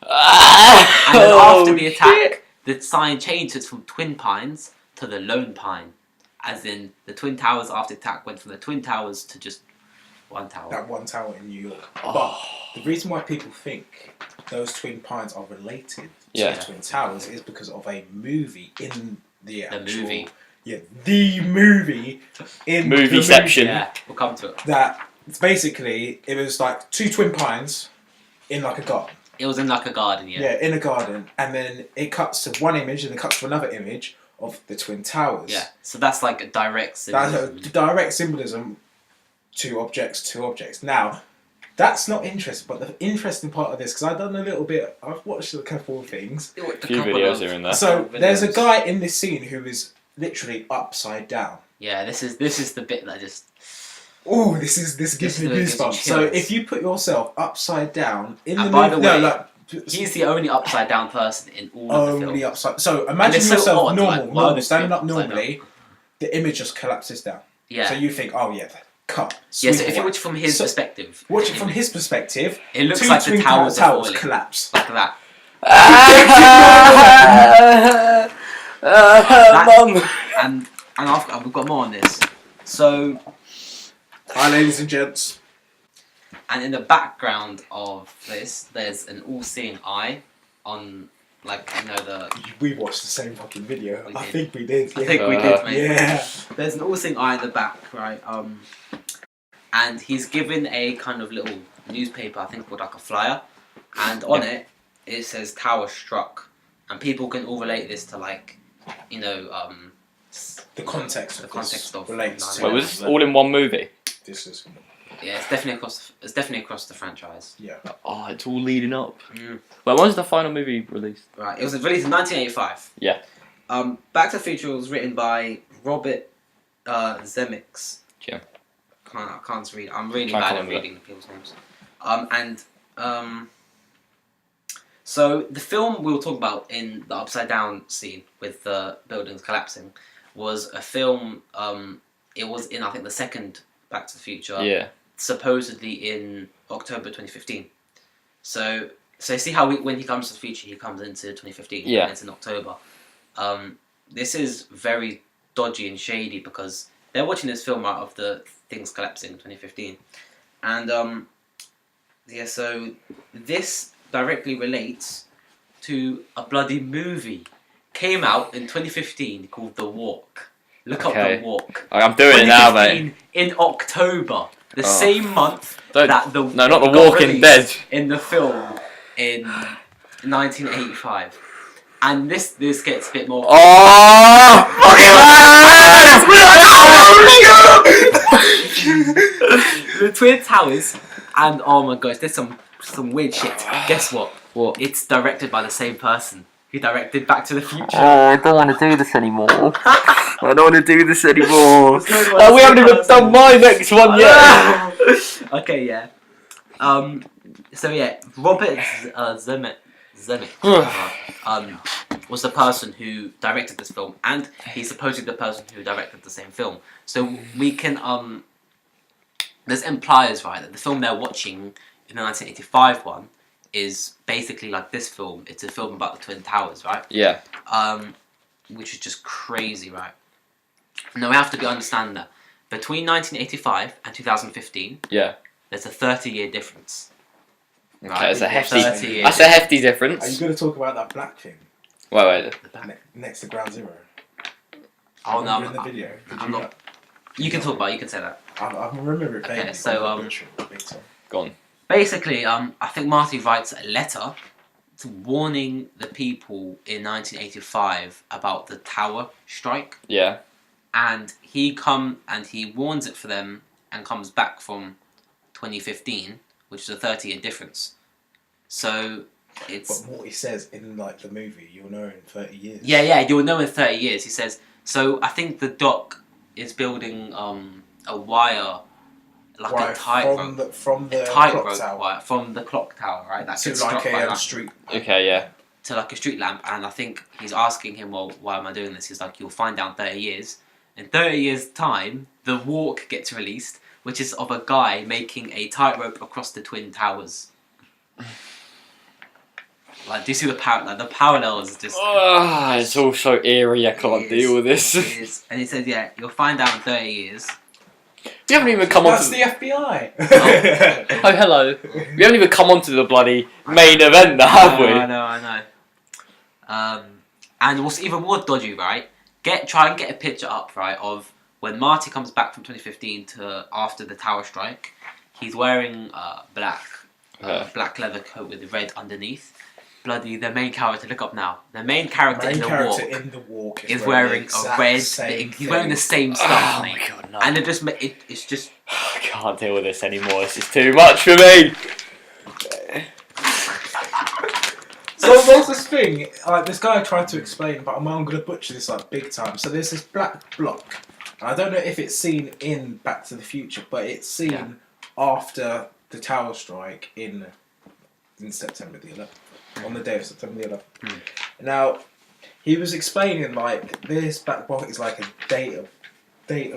And then after the attack, the sign changes from Twin Pines to the Lone Pine, as in the Twin Towers after the attack went from the Twin Towers to just one tower. That one tower in New York. But the reason why people think those Twin Pines are related to the Twin Towers is because of a movie in the actual... movie. Yeah, the movie in Movieception. Yeah, we'll come to it. That basically, it was like two Twin Pines in like a garden. It was in like a garden, yeah. Yeah, in a garden. And then it cuts to one image and it cuts to another image of the Twin Towers. Yeah, so that's like a direct symbolism. That's a direct symbolism. Two objects. Now, that's not interesting, but the interesting part of this, because I've watched a couple of things. A few videos here and there. So, there's a guy in this scene who is literally upside down. Yeah, this is the bit that just... Oh, this gives me goosebumps. So, if you put yourself upside down in the by the movie... way, he's the only upside down person in all of the films. Upside. So, imagine so yourself odd, normal, standing up upside normally, the image just collapses down. Yeah. So, you think, oh yeah, cut. Yeah, so if you watch it from his perspective... Watch it from his perspective, it looks two like the Twin towers are falling. collapse. Like that. Mum. And we've got more on this. So... Hi, ladies and gents. And in the background of this, there's an all-seeing eye on, like, you know, the... We watched the same fucking video. We I did. think we did. I think we did, mate. Yeah. There's an all-seeing eye in the back, right? And he's given a kind of little newspaper, I think called like a flyer, and on it says "Tower Struck," and people can all relate this to, like, you know, The context of relates to. Wait, was this all in one movie? This is. Yeah, it's definitely across the franchise. Yeah. Oh, it's all leading up. Mm. Well, when was the final movie released? Right, it was released in 1985. Yeah. Back to the Future was written by Robert Zemeckis. Yeah. I can't read. I'm really Can't bad call at him reading the people's names. So the film we'll talk about in the upside down scene with the buildings collapsing was a film. It was in, I think, the second Back to the Future. Yeah. Supposedly in October 2015. So see how when he comes to the future, he comes into 2015. Yeah. And it's in October. This is very dodgy and shady because they're watching this film out of the things collapsing in 2015, and yeah, so this directly relates to a bloody movie came out in 2015 called The Walk. Look up Okay. The Walk. I'm doing it now, mate. In October, the Oh. same month Don't- that the no, not The got Walking released Dead. in the film in 1985. And this gets a bit more. Oh! The Twin Towers, and oh my gosh, there's some weird shit. Guess what? What? It's directed by the same person who directed Back to the Future. I don't want to do this anymore. I don't want to do this anymore. There's no one We haven't even person. done my next one yet. Okay, yeah. So yeah, Robert Zemeckis was the person who directed this film, and he's supposedly the person who directed the same film. So we can this implies, right, that the film they're watching in the 1985 one is basically like this film. It's a film about the Twin Towers, right? Yeah. Which is just crazy, right? Now we have to understand that between 1985 and 2015, Yeah. there's a 30-year difference. Okay, Right? that's a hefty. 30 That's a hefty Are you difference. going to talk about that black thing Wait. next to Ground Zero? Oh no, Remember in the video. Did I'm you not. You can talk about it, you can say that. I remember it. Okay, vaguely, so, but I'm not sure. Big time. Go on. Basically, I think Marty writes a letter to warning the people in 1985 about the tower strike, Yeah. and he warns it for them and comes back from 2015, which is a 30-year difference. So it's But what he says in like the movie, you'll know in 30 years. yeah, you'll know in 30 years. He says. So I think the doc is building a wire, like Why, a tightrope. from the Tightrope clock tower wire from the clock tower, right? That to gets like struck by a lightning. street. Okay. Yeah. To like a street lamp, and I think he's asking him, well, why am I doing this? He's like, you'll find out in 30 years. In 30 years' time, The Walk gets released, which is of a guy making a tightrope across the Twin Towers. Like, do you see the parallels? Just It's all so eerie. I can't It deal with is, this. it is. And he says, yeah, you'll find out in 30 years. We haven't even come on. That's the FBI. Oh, hello. We haven't even come on to the bloody main event, now, have we? I know. And what's even more dodgy, right? Try and get a picture up, right, of when Marty comes back from 2015 to after the tower strike. He's wearing black leather coat with red underneath. Bloody the main character. Look up now. The main character in the walk is is wearing the a red. exact same He's wearing the thing. same stuff, Oh mate. my god, no. And it's just. I can't deal with this anymore. This is too much for me. So there's this thing, like this guy tried to explain, but I'm going to butcher this like big time. So there's this black block, and I don't know if it's seen in Back to the Future, but it's seen after the tower strike in September the 11th, on the day of September the 11th. Now, he was explaining like this black block is like a data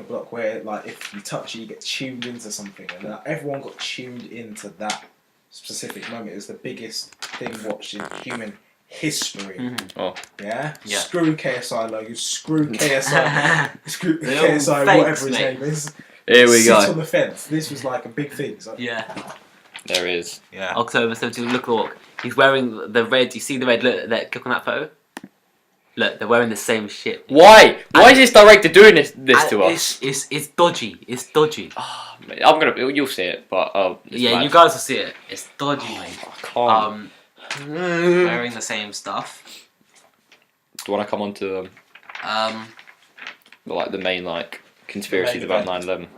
block where like if you touch it, you get tuned into something, and everyone got tuned into that specific moment. It was the biggest thing watched in human history. Oh. Yeah? Yeah. Screw KSI Logan, screw KSI, screw They're all KSI, fakes, whatever his mate. name is. Here we Sit go. on the fence. This was like a big thing. So. Yeah. There he is. Yeah. October 17th, look. He's wearing the red. You see the red? Look, click on that photo. Look, they're wearing the same shit. Why? Why is this director doing this to And us? It's dodgy. It's dodgy. Oh, mate, you'll see it, but it's Yeah, mad. you guys will see it. It's dodgy, mate. I can't. Wearing the same stuff. Do you want to come on to like the main like conspiracies The about main 9/11?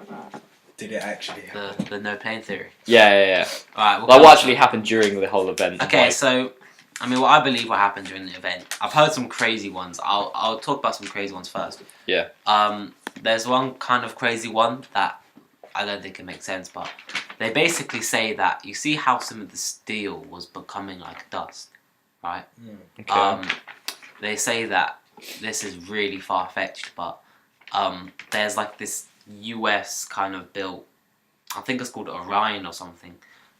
Did it actually happen? The no plane theory. Yeah. Alright, Like what actually happened during the whole event? Okay, Like, so I mean, what I believe what happened during the event. I've heard some crazy ones. I'll talk about some crazy ones first. Yeah. There's one kind of crazy one that I don't think it makes sense, but they basically say that you see how some of the steel was becoming like dust, right? Okay. They say that this is really far fetched, but there's like this US kind of built, I think it's called Orion or something,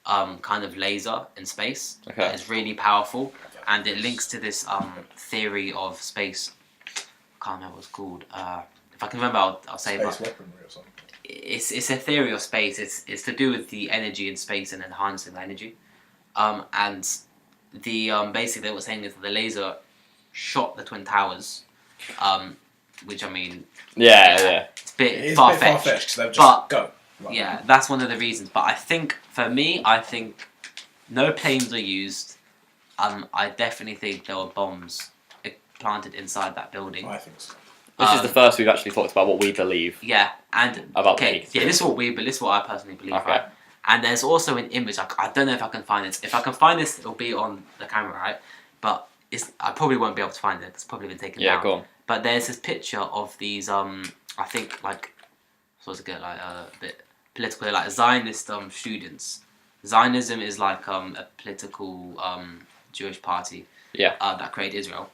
kind of laser in space. Okay. That is really powerful, and it links to this theory of space. I can't remember what it's called. If I can remember, I'll say. Space But weaponry or something. it's a theory of space. It's to do with the energy in space and enhancing the energy. And the basically what we're saying is that the laser shot the Twin Towers, which I mean, Yeah. it's a bit It's far a bit far-fetched fetched. because they'll just But go. Like, yeah, that's one of the reasons. But I think for me, I think no planes were used. I definitely think there were bombs planted inside that building. I think so. This is the first we've actually talked about what we believe. Yeah, and About okay, the yeah, this is what I personally believe. Okay. Right? And there's also an image. I don't know if I can find it. If I can find this, it'll be on the camera, right? But I probably won't be able to find it. It's probably been taken down. Yeah, go on. But there's this picture of these I think like what's it good like a bit political like Zionist students. Zionism is like a political Jewish party. Yeah. That created Israel.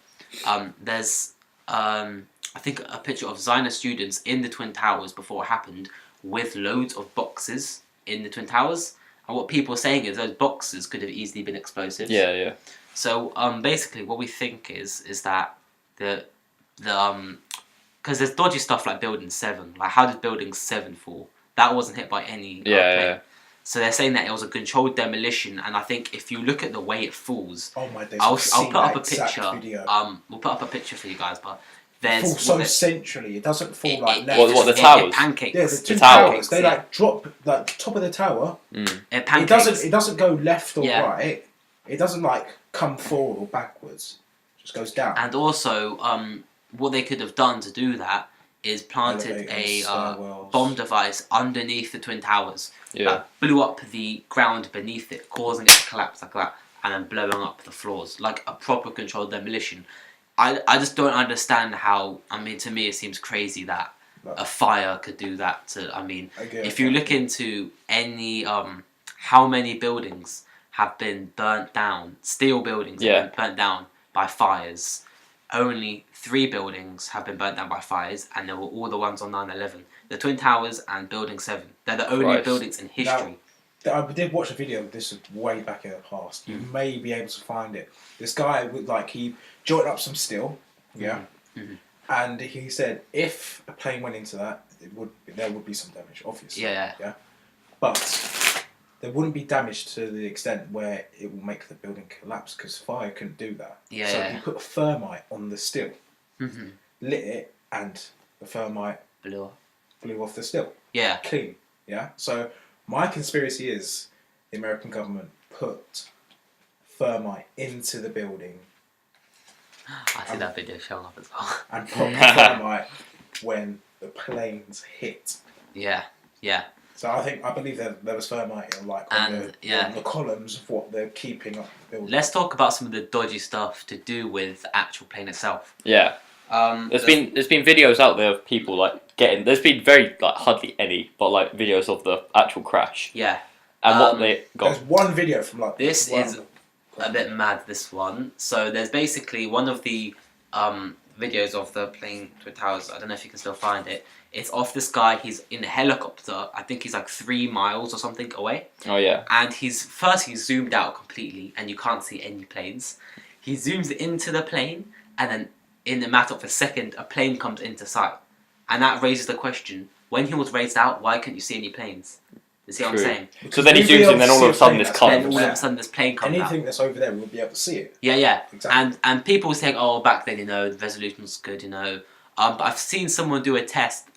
There's I think a picture of Zionist students in the Twin Towers before it happened with loads of boxes in the Twin Towers. And what people are saying is those boxes could have easily been explosives. Yeah. So basically what we think is that the because there's dodgy stuff like Building 7. Like how did Building 7 fall? That wasn't hit by any plane. Yeah. So they're saying that it was a controlled demolition, and I think if you look at the way it falls, Oh my days! I'll I've seen put up that a exact picture. Video. We'll put up a picture for you guys, but It there's falls so centrally. It doesn't fall like left. What, the it towers? pancakes. Yeah, the two towers, towers. They yeah. like drop like top of the tower. It It pancakes. doesn't go left or Yeah. right. It doesn't like come forward or backwards. It just goes down. And also, what they could have done to do that is planted Elevators, a stairwells. bomb device underneath the Twin Towers Yeah. that blew up the ground beneath it, causing it to collapse like that, and then blowing up the floors like a proper controlled demolition. I just don't understand how. I mean, to me, it seems crazy that a fire could do that. If you look into any how many buildings have been burnt down, steel buildings have been burnt down by fires. Only 3 buildings have been burnt down by fires, and they were all the ones on 9/11. The Twin Towers and Building 7. They're the only Christ. buildings in history. I did watch a video of this way back in the past. You may be able to find it. This guy would he jointed up some steel, and he said if a plane went into that, there would be some damage, obviously. Yeah. But there wouldn't be damage to the extent where it will make the building collapse because fire couldn't do that. So he put thermite on the steel, lit it, and the thermite blew off the steel. Yeah. Clean. Yeah. So my conspiracy is the American government put thermite into the building I see that video showing up as well. and put thermite when the planes hit. Yeah. So I believe there was thermite on the columns of what they're keeping up the building. Let's talk about some of the dodgy stuff to do with the actual plane itself. Yeah. There's been videos out there of people getting. There's been very hardly any, but videos of the actual crash. Yeah. And what they got. There's one video from This is a bit mad. This one. So there's basically one of the videos of the plane Twin Towers. I don't know if you can still find it. It's of this guy. He's in a helicopter. I think he's 3 miles or something away. Oh yeah. And he's zoomed out completely, and you can't see any planes. He zooms into the plane, and then in a matter of a second, a plane comes into sight. And that raises the question, when he was raised out, why couldn't you see any planes? You see what I'm saying? So then he zooms in, then all of a sudden this Then comes. all of a sudden this plane comes out. Anything that's over there, we'll be able to see it. Yeah. Exactly. And people saying, back then, the resolution was good, But I've seen someone do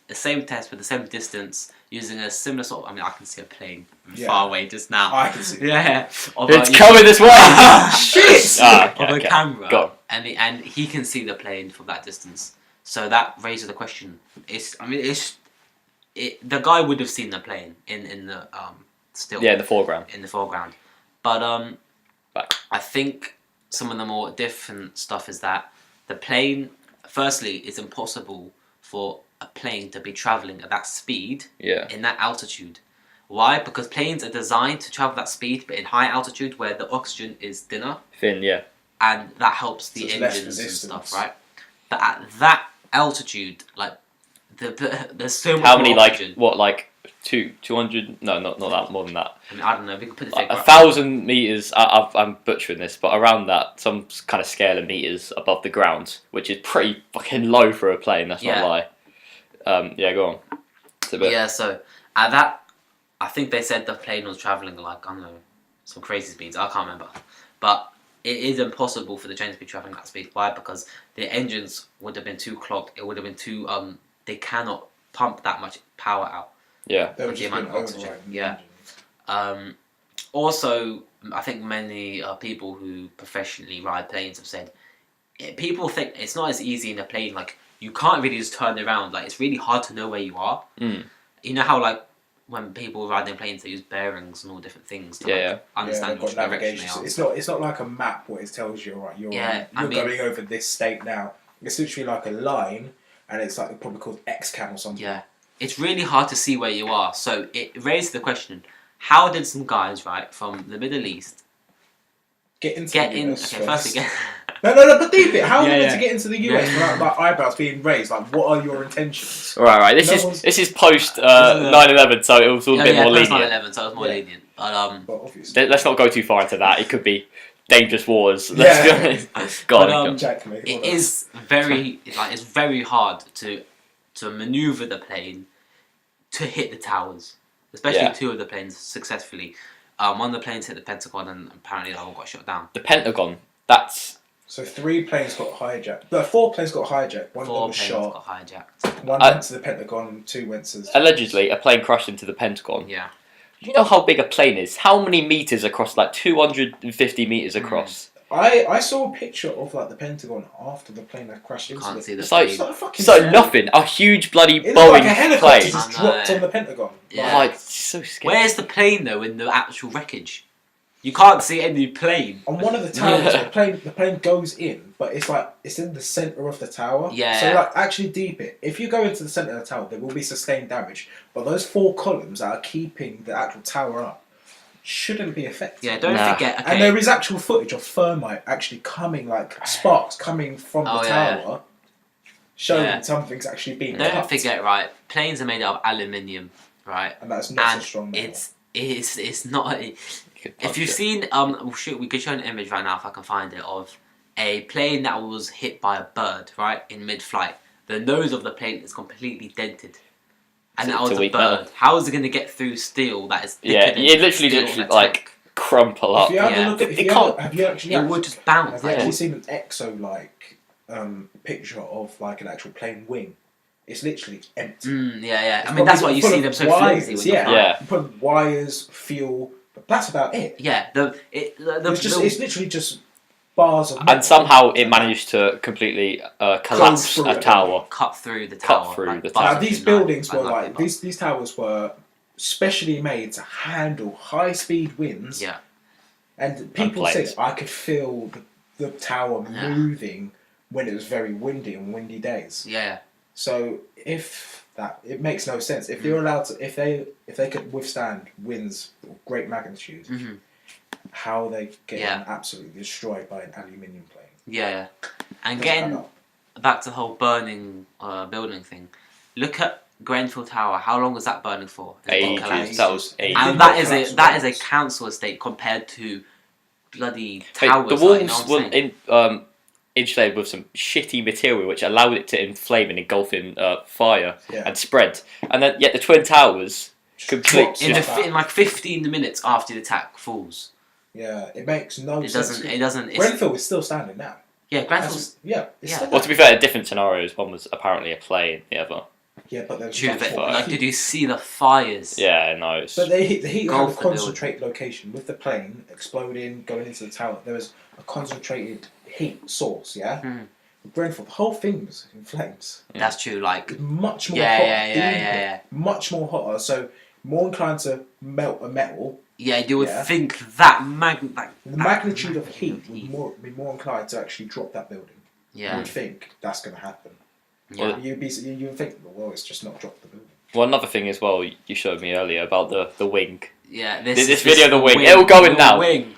the same test with the same distance, using a similar sort of, I can see a plane far away just now. I can see it. Yeah. It's coming this way! Shit! Okay, Of a okay. camera. Go on. And he can see the plane from that distance. So that raises the question. The guy would have seen the plane in the still. Yeah, in the foreground. In the foreground. But Back. I think some of the more different stuff is that the plane, firstly, it's impossible for a plane to be travelling at that speed Yeah. in that altitude. Why? Because planes are designed to travel that speed, but in high altitude where the oxygen is thinner, Thin, yeah. and that helps the So it's less engines and resistance. stuff, right? But at that altitude, there's so much How many, more oxygen. 200? No, not that, more than that. I don't know, we can put the figure up. 1,000 meters. I'm butchering this, but around that, some kind of scale of meters above the ground, which is pretty fucking low for a plane. That's Yeah. not a lie. Yeah, go on. It's a bit. Yeah, so at that, I think they said the plane was travelling like, I don't know, some crazy speeds. I can't remember. But it is impossible for the train to be travelling that speed. Why? Because the engines would have been too clogged. It would have been too, they cannot pump that much power out. Yeah. They were With the just amount being of oxygen. overridden Yeah. engines. Also, I think many people who professionally ride planes have said, people think it's not as easy in a plane, like, you can't really just turn around, like, it's really hard to know where you are. Mm. You know how, like, when people ride in planes, they use bearings and all different things to understand they've which got direction they navigation. are. It's not like a map where it tells you, right, you're I mean- going over this state now. It's literally like a line, and it's like probably called XCAM or something. Yeah. It's really hard to see where you are, so it raised the question, how did some guys, right, from the Middle East Get into get the in... US Okay, first. firstly, get... No, but deep it. How are Yeah, you meant yeah. to get into the US without like eyebrows being raised? Like, what are your intentions? Right. No one's- This is post 9/11, so it was all a bit more post lenient. 9/11, so it was more Yeah. lenient. But, But obviously, Let's not go too far into that. It could be dangerous wars. Yeah. Let's be honest. Go But, on. Jack, mate, it hold on. is very... like, it's very hard to manoeuvre the plane to hit the towers. Especially Yeah. two of the planes successfully. One of the planes hit the Pentagon and apparently they all got shot down. The Pentagon. That's So 3 planes got hijacked. No, 4 planes got hijacked. One of them 4 was planes shot. got hijacked. One went to the Pentagon. 2 went to. allegedly a plane crashed into the Pentagon. Yeah. Do you know how big a plane is? How many meters across? Like 250 meters across. I saw a picture of like the Pentagon after the plane had crashed into Can't it. see the It's like- It's like fucking. So nothing. A huge bloody It looked like a Boeing helicopter plane. just I know. dropped on the Pentagon. Yeah. Like, it's so scary. Where's the plane though in the actual wreckage? You can't see any plane. On one of the towers, Yeah. the plane goes in, but it's like it's in the center of the tower. Yeah. So like actually deep it. If you go into the center of the tower, there will be sustained damage. But those 4 columns that are keeping the actual tower up shouldn't be affected. Yeah, don't Nah. forget. Okay. And there is actual footage of thermite actually coming, like sparks coming from the Oh, yeah, tower, showing Yeah. something's actually being Don't cut. forget, right? Planes are made out of aluminium, right? And that's not And so strong. metal. it's not. If you've seen we could show an image right now if I can find it of a plane that was hit by a bird, right, in mid-flight. The nose of the plane is completely dented, and that To was a weak bird. metal. How is it going to get through steel that is thicker Yeah, than it literally steel literally on a like tank? crumple If up. you have yeah. a look at, if It you can't- have you actually, It would just bounce. have Like, actually seen an exo like picture of like an actual plane wing? It's literally empty. yeah. It's I mean, that's probably why you full see of them so wires, flimsy. When you yeah. fly. Yeah. You put wires, fuel, but that's about it. Yeah. It's literally just bars of metal. And somehow it managed to completely collapse through a it. tower. cut through the Cut tower. through like the buttons tower. Now these and buildings knives, were like nothing these towers were specially made to handle high speed winds. Yeah. And people planes. said I could feel the tower Yeah. moving when it was very windy on windy days. Yeah. So if that, it makes no sense. If they're allowed to, if they could withstand winds of great magnitude, Mhm. how are they getting Yeah. absolutely destroyed by an aluminium plane? Yeah. And Doesn't add getting up. back to the whole burning building thing, look at Grenfell Tower. How long was that burning for? It's got collapsed. Ages. That was ages. And that is a council estate compared to bloody Hey, towers. the like, you walls know what were I'm saying? insulated with some shitty material which allowed it to inflame and engulf in fire Yeah. and spread. And then yet the Twin Towers Drops in, like that. in like 15 minutes after the attack falls. Yeah, it makes no It sense. doesn't. It doesn't. It's, Grenfell is still standing now. yeah, Grenfell's. Yeah, it's Yeah. still Well, to be fair, different scenarios. One was apparently a plane, the other. yeah, but there's True, much but more like, heat. did you see the fires? Yeah, no. It's, But the heat had a Gulf the building. concentrated location with the plane exploding, going into the tower. There was a concentrated heat source. Yeah, Hmm. Grenfell, the whole thing was in flames. That's true. Like, It's much more Yeah, hot. yeah. Much more hotter. So more inclined to melt a metal. yeah, you would Yeah. think that The magnitude of heat would be more inclined to actually drop that building. You Yeah. would think that's going to happen. Yeah. You'd think, well, it's just not dropped the building. well, another thing as well you showed me earlier about the wing. Yeah. This video of the wing. It'll go in the now. Wing.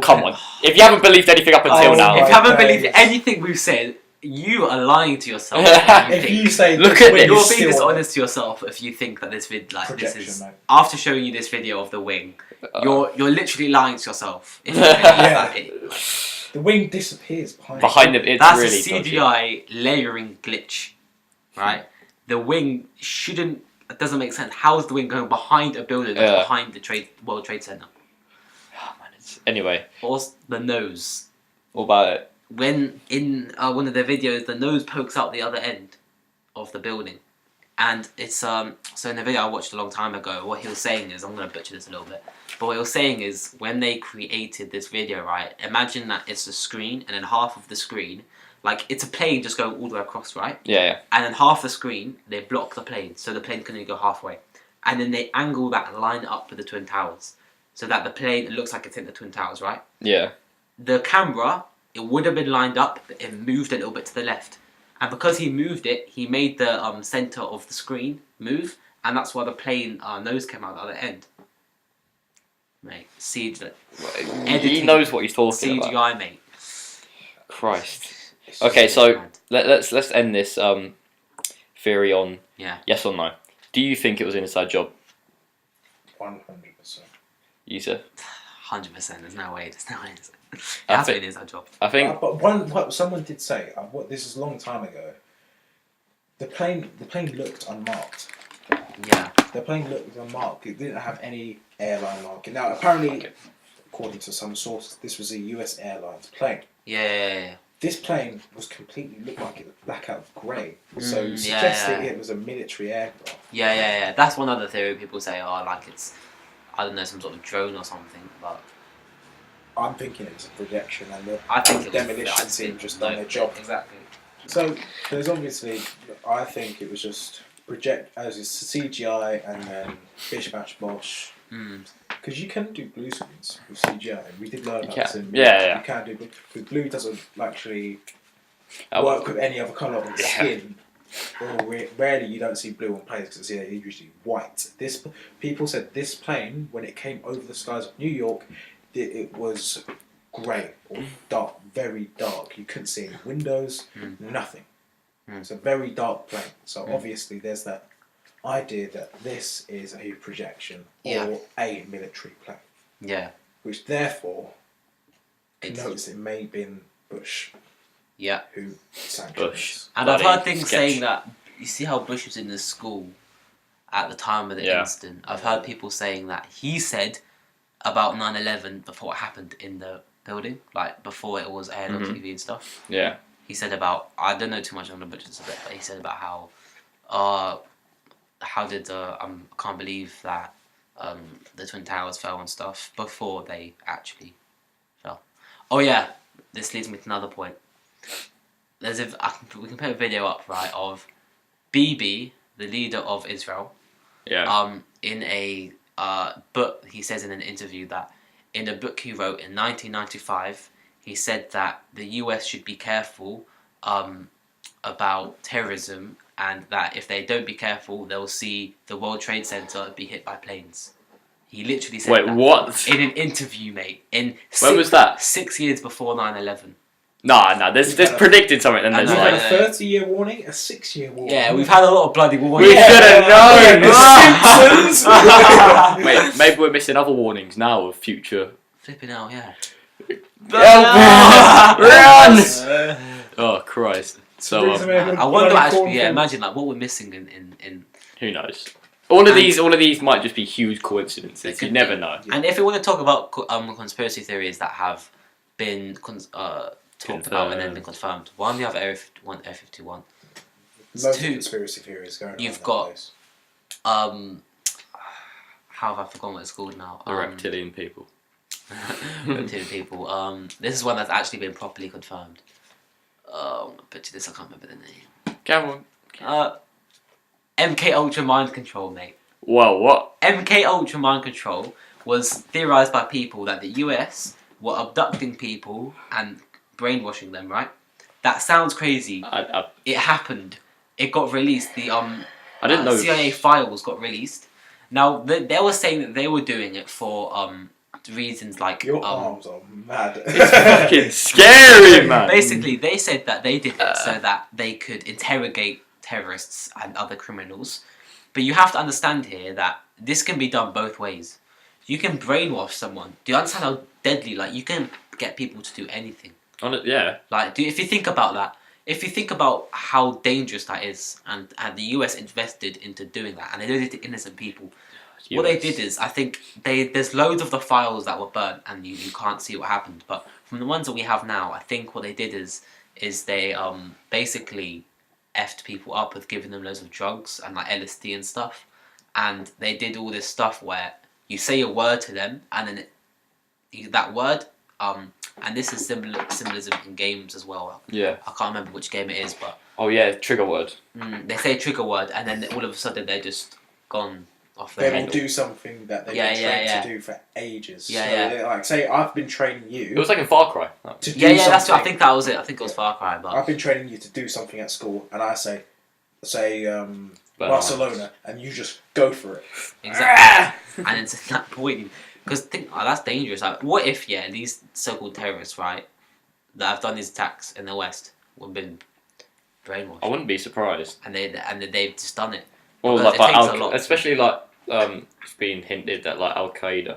Come on. If you haven't believed anything up until Oh now, If my you haven't days. believed anything we've said, you are lying to yourself. If you say Look this at wing it. You're is being still dishonest to yourself if you think that this vid like this projection, is mate. after showing you this video of the wing. You're literally lying to yourself. If you think Yeah. that The wing disappears behind. behind it, it's that's really a CGI layering glitch, right? the wing shouldn't. It doesn't make sense. How is the wing going behind a building that's behind the World Trade Center? Oh, man, anyway. Or the nose. What about it? When in one of their videos, the nose pokes out the other end of the building, and it's so in the video I watched a long time ago, what he was saying is, I'm gonna butcher this a little bit, but what he was saying is when they created this video, right? Imagine that it's a screen, and then half of the screen, like it's a plane just going all the way across, right? Yeah. And then half the screen they block the plane, so the plane can only go halfway, and then they angle that and line it up with the Twin Towers, so that the plane looks like it's in the Twin Towers, right? Yeah. The camera, it would have been lined up, but it moved a little bit to the left. And because he moved it, he made the centre of the screen move, and that's why the plane nose came out the other end. Mate, He knows what he's talking CGI, about. mate. Christ. Okay, so let's end this theory on yes or no. Do you think it was an inside job? 100%. Yusef? 100%. There's no way. It has to be an inside job. I think. But what someone did say, this is a long time ago. The plane looked unmarked. Yeah. The plane looked unmarked. It didn't have any airline marking. Now, apparently, according to some sources, this was a U.S. Airlines plane. Yeah. This plane was completely looked like it was blackout grey. So suggesting it was a military aircraft. Yeah. That's one other theory people say. Oh, like it's, I don't know, some sort of drone or something, but. I'm thinking it was a projection, and the demolition team just done their job. Exactly. So there's obviously, I think it was just as it's CGI and then bish bash bosh. Because you can do blue screens with CGI. We did learn about this. Yeah. You can do, but blue doesn't actually work with any other colour on the skin. Or rarely you don't see blue on planes because it's usually white. People said this plane, when it came over the skies of New York, it was grey or dark, very dark. You couldn't see any windows, nothing. It's a very dark plane. So obviously there's that idea that this is a projection or a military plane. Yeah. Which therefore connotes it may have been Bush. Yeah. Who sanctioned Bush. this. And I've heard things saying that, you see how Bush was in the school at the time of the incident? I've heard people saying that he said about 9/11 before it happened in the building, like before it was aired on TV and stuff. Yeah. He said about, I don't know too much on the budget of it, but he said about how did I can't believe that the Twin Towers fell and stuff before they actually fell. Oh yeah, this leads me to another point. We can put a video up, right, of Bibi, the leader of Israel. Yeah. In a book, he says in an interview that in a book he wrote in 1995, he said that the US should be careful about terrorism, and that if they don't be careful, they'll see the World Trade Center be hit by planes. He literally said that. Wait, what? In an interview, mate. When was that? 6 years before 9/11. Nah, there's predicted something, and We've there's had like... a 30-year warning, a 6-year warning. Yeah, we've had a lot of bloody warnings. We should have known! The Simpsons! Wait, maybe we're missing other warnings now of future... Flipping out, yeah. Run! Oh, Christ. So, I wonder actually, imagine like what we're missing in who knows? All of these might just be huge coincidences. You never know. And if we want to talk about conspiracy theories that have been talked about and then been confirmed, one, we have Area 51. Loads of Two, conspiracy theories going on. you've got how have I forgotten what it's called now? The reptilian people. Reptilian people. This is one that's actually been properly confirmed. But this I can't remember the name. Come on. MK Ultra mind control, mate. Whoa, what? MK Ultra mind control was theorized by people that the US were abducting people and brainwashing them, right? That sounds crazy. It happened. It got released. The I didn't know. CIA files got released. Now they were saying that they were doing it for reasons like Your arms are mad. It's fucking scary, man. Basically, they said that they did it so that they could interrogate terrorists and other criminals. But you have to understand here that this can be done both ways. You can brainwash someone. Do you understand how deadly? Like, you can get people to do anything. Yeah. Like, if you think about that, if you think about how dangerous that is, and the US invested into doing that, and they did it to innocent people. What they did is, I think there's loads of the files that were burnt, and you can't see what happened. But from the ones that we have now, I think what they did is they basically effed people up with giving them loads of drugs and like LSD and stuff, and they did all this stuff where you say a word to them, and then that word and this is symbolism in games as well. Yeah. I can't remember which game it is, but Oh yeah, trigger word. they say a trigger word, and then all of a sudden they're just gone off They their will head. do something that they've been trained to do for ages. Yeah, so yeah. they, like, say I've been training It you was like in Far Cry. to do Yeah, that's what, I something. think that was it. I think it was Far Cry, but I've been training you to do something at school, and I say Barcelona, and you just go for it. exactly. And it's at that point, because that's dangerous. Like, what if these so-called terrorists, right, that have done these attacks in the West, have been brainwashed, I wouldn't be surprised. and they've just done it. Or Because like it takes a lot. especially like it's been hinted that like Al Qaeda,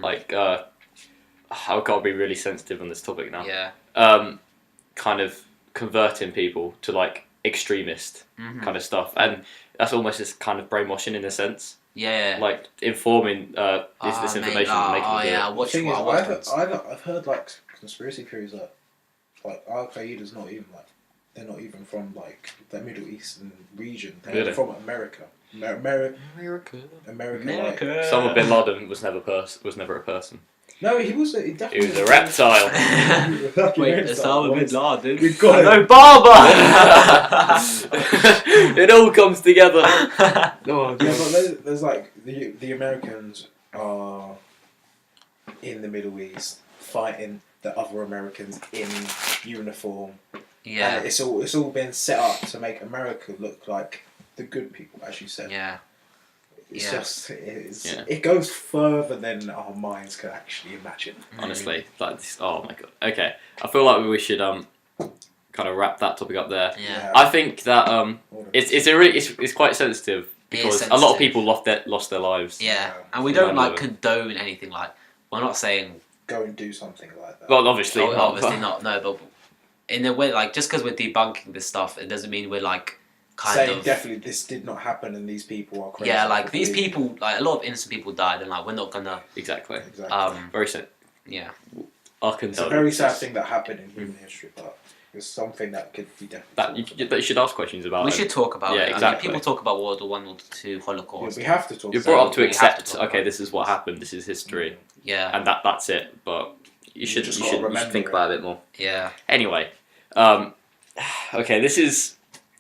like I've got to be really sensitive on this topic now. Yeah. Kind of converting people to like extremist kind of stuff, and that's almost just kind of brainwashing in a sense. Yeah. Like informing this information and making them do it. Watch The thing what is, I've heard like conspiracy theories that like Al Qaeda's not even like they're not even from like the Middle Eastern region. They're Really? from America. America. Like, Osama bin Laden was never a person. no, he was. He He definitely was a reptile. Wait, Osama bin Laden. We've got No, it. Barber. It all comes together. Yeah, but there's like the Americans are in the Middle East fighting the other Americans in uniform. Yeah. And it's all been set up to make America look like the good people, as you said. Yeah. It's Yeah. just Yeah. it goes further than our minds can actually imagine. Honestly, like this, oh my god. Okay, I feel like we should kind of wrap that topic up there. Yeah. I think that it's quite sensitive because a lot of sensitive. people lost their lives. Yeah. And we Yeah, don't I like know. condone anything. Like, we're not saying Go and do something like that. Well, obviously, oh, not, obviously but- not. No, but in a way, like, just because we're debunking this stuff, it doesn't mean we're like kind Saying of definitely this did not happen and these people are crazy. yeah, like these Believe- people, like a lot of innocent people died, and like we're not gonna Exactly. Exactly. Very sad. yeah. Our It's a very sad condolences. thing that happened in human history, but it's something that could be definitely. That you should ask questions about. We and should talk about yeah, it. I mean, exactly. people talk about World War One, World War Two, Yeah, Holocaust. we have to talk. You're about brought it. up to we have to accept. talk Okay, about this is what happened. This is history, Yeah, and that's it. But you should just you gotta should remember think it. about it a bit more. yeah. Anyway, okay, this is.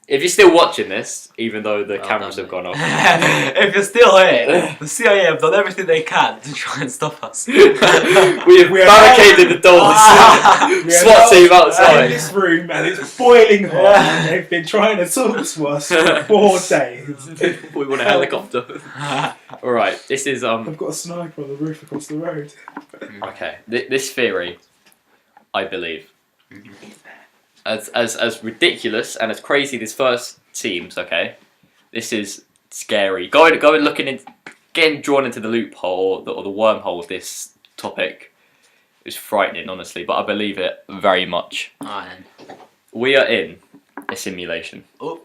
If you're still watching this, even though the Well cameras done, have gone off, If you're still here, the CIA have done everything they can to try and stop us. we have We are barricaded the doors. We are SWAT now team in outside. this room and it's boiling hot. And they've been trying to talk to us for 4 days. We want a helicopter. All right, this is I've got a sniper on the roof across the road. okay. This theory, I believe, as ridiculous and as crazy this first seems. Okay, this is scary. Going looking in, getting drawn into the loophole or the wormhole of this topic is frightening, honestly. But I believe it very much. Alright then. We are in a simulation. Oh.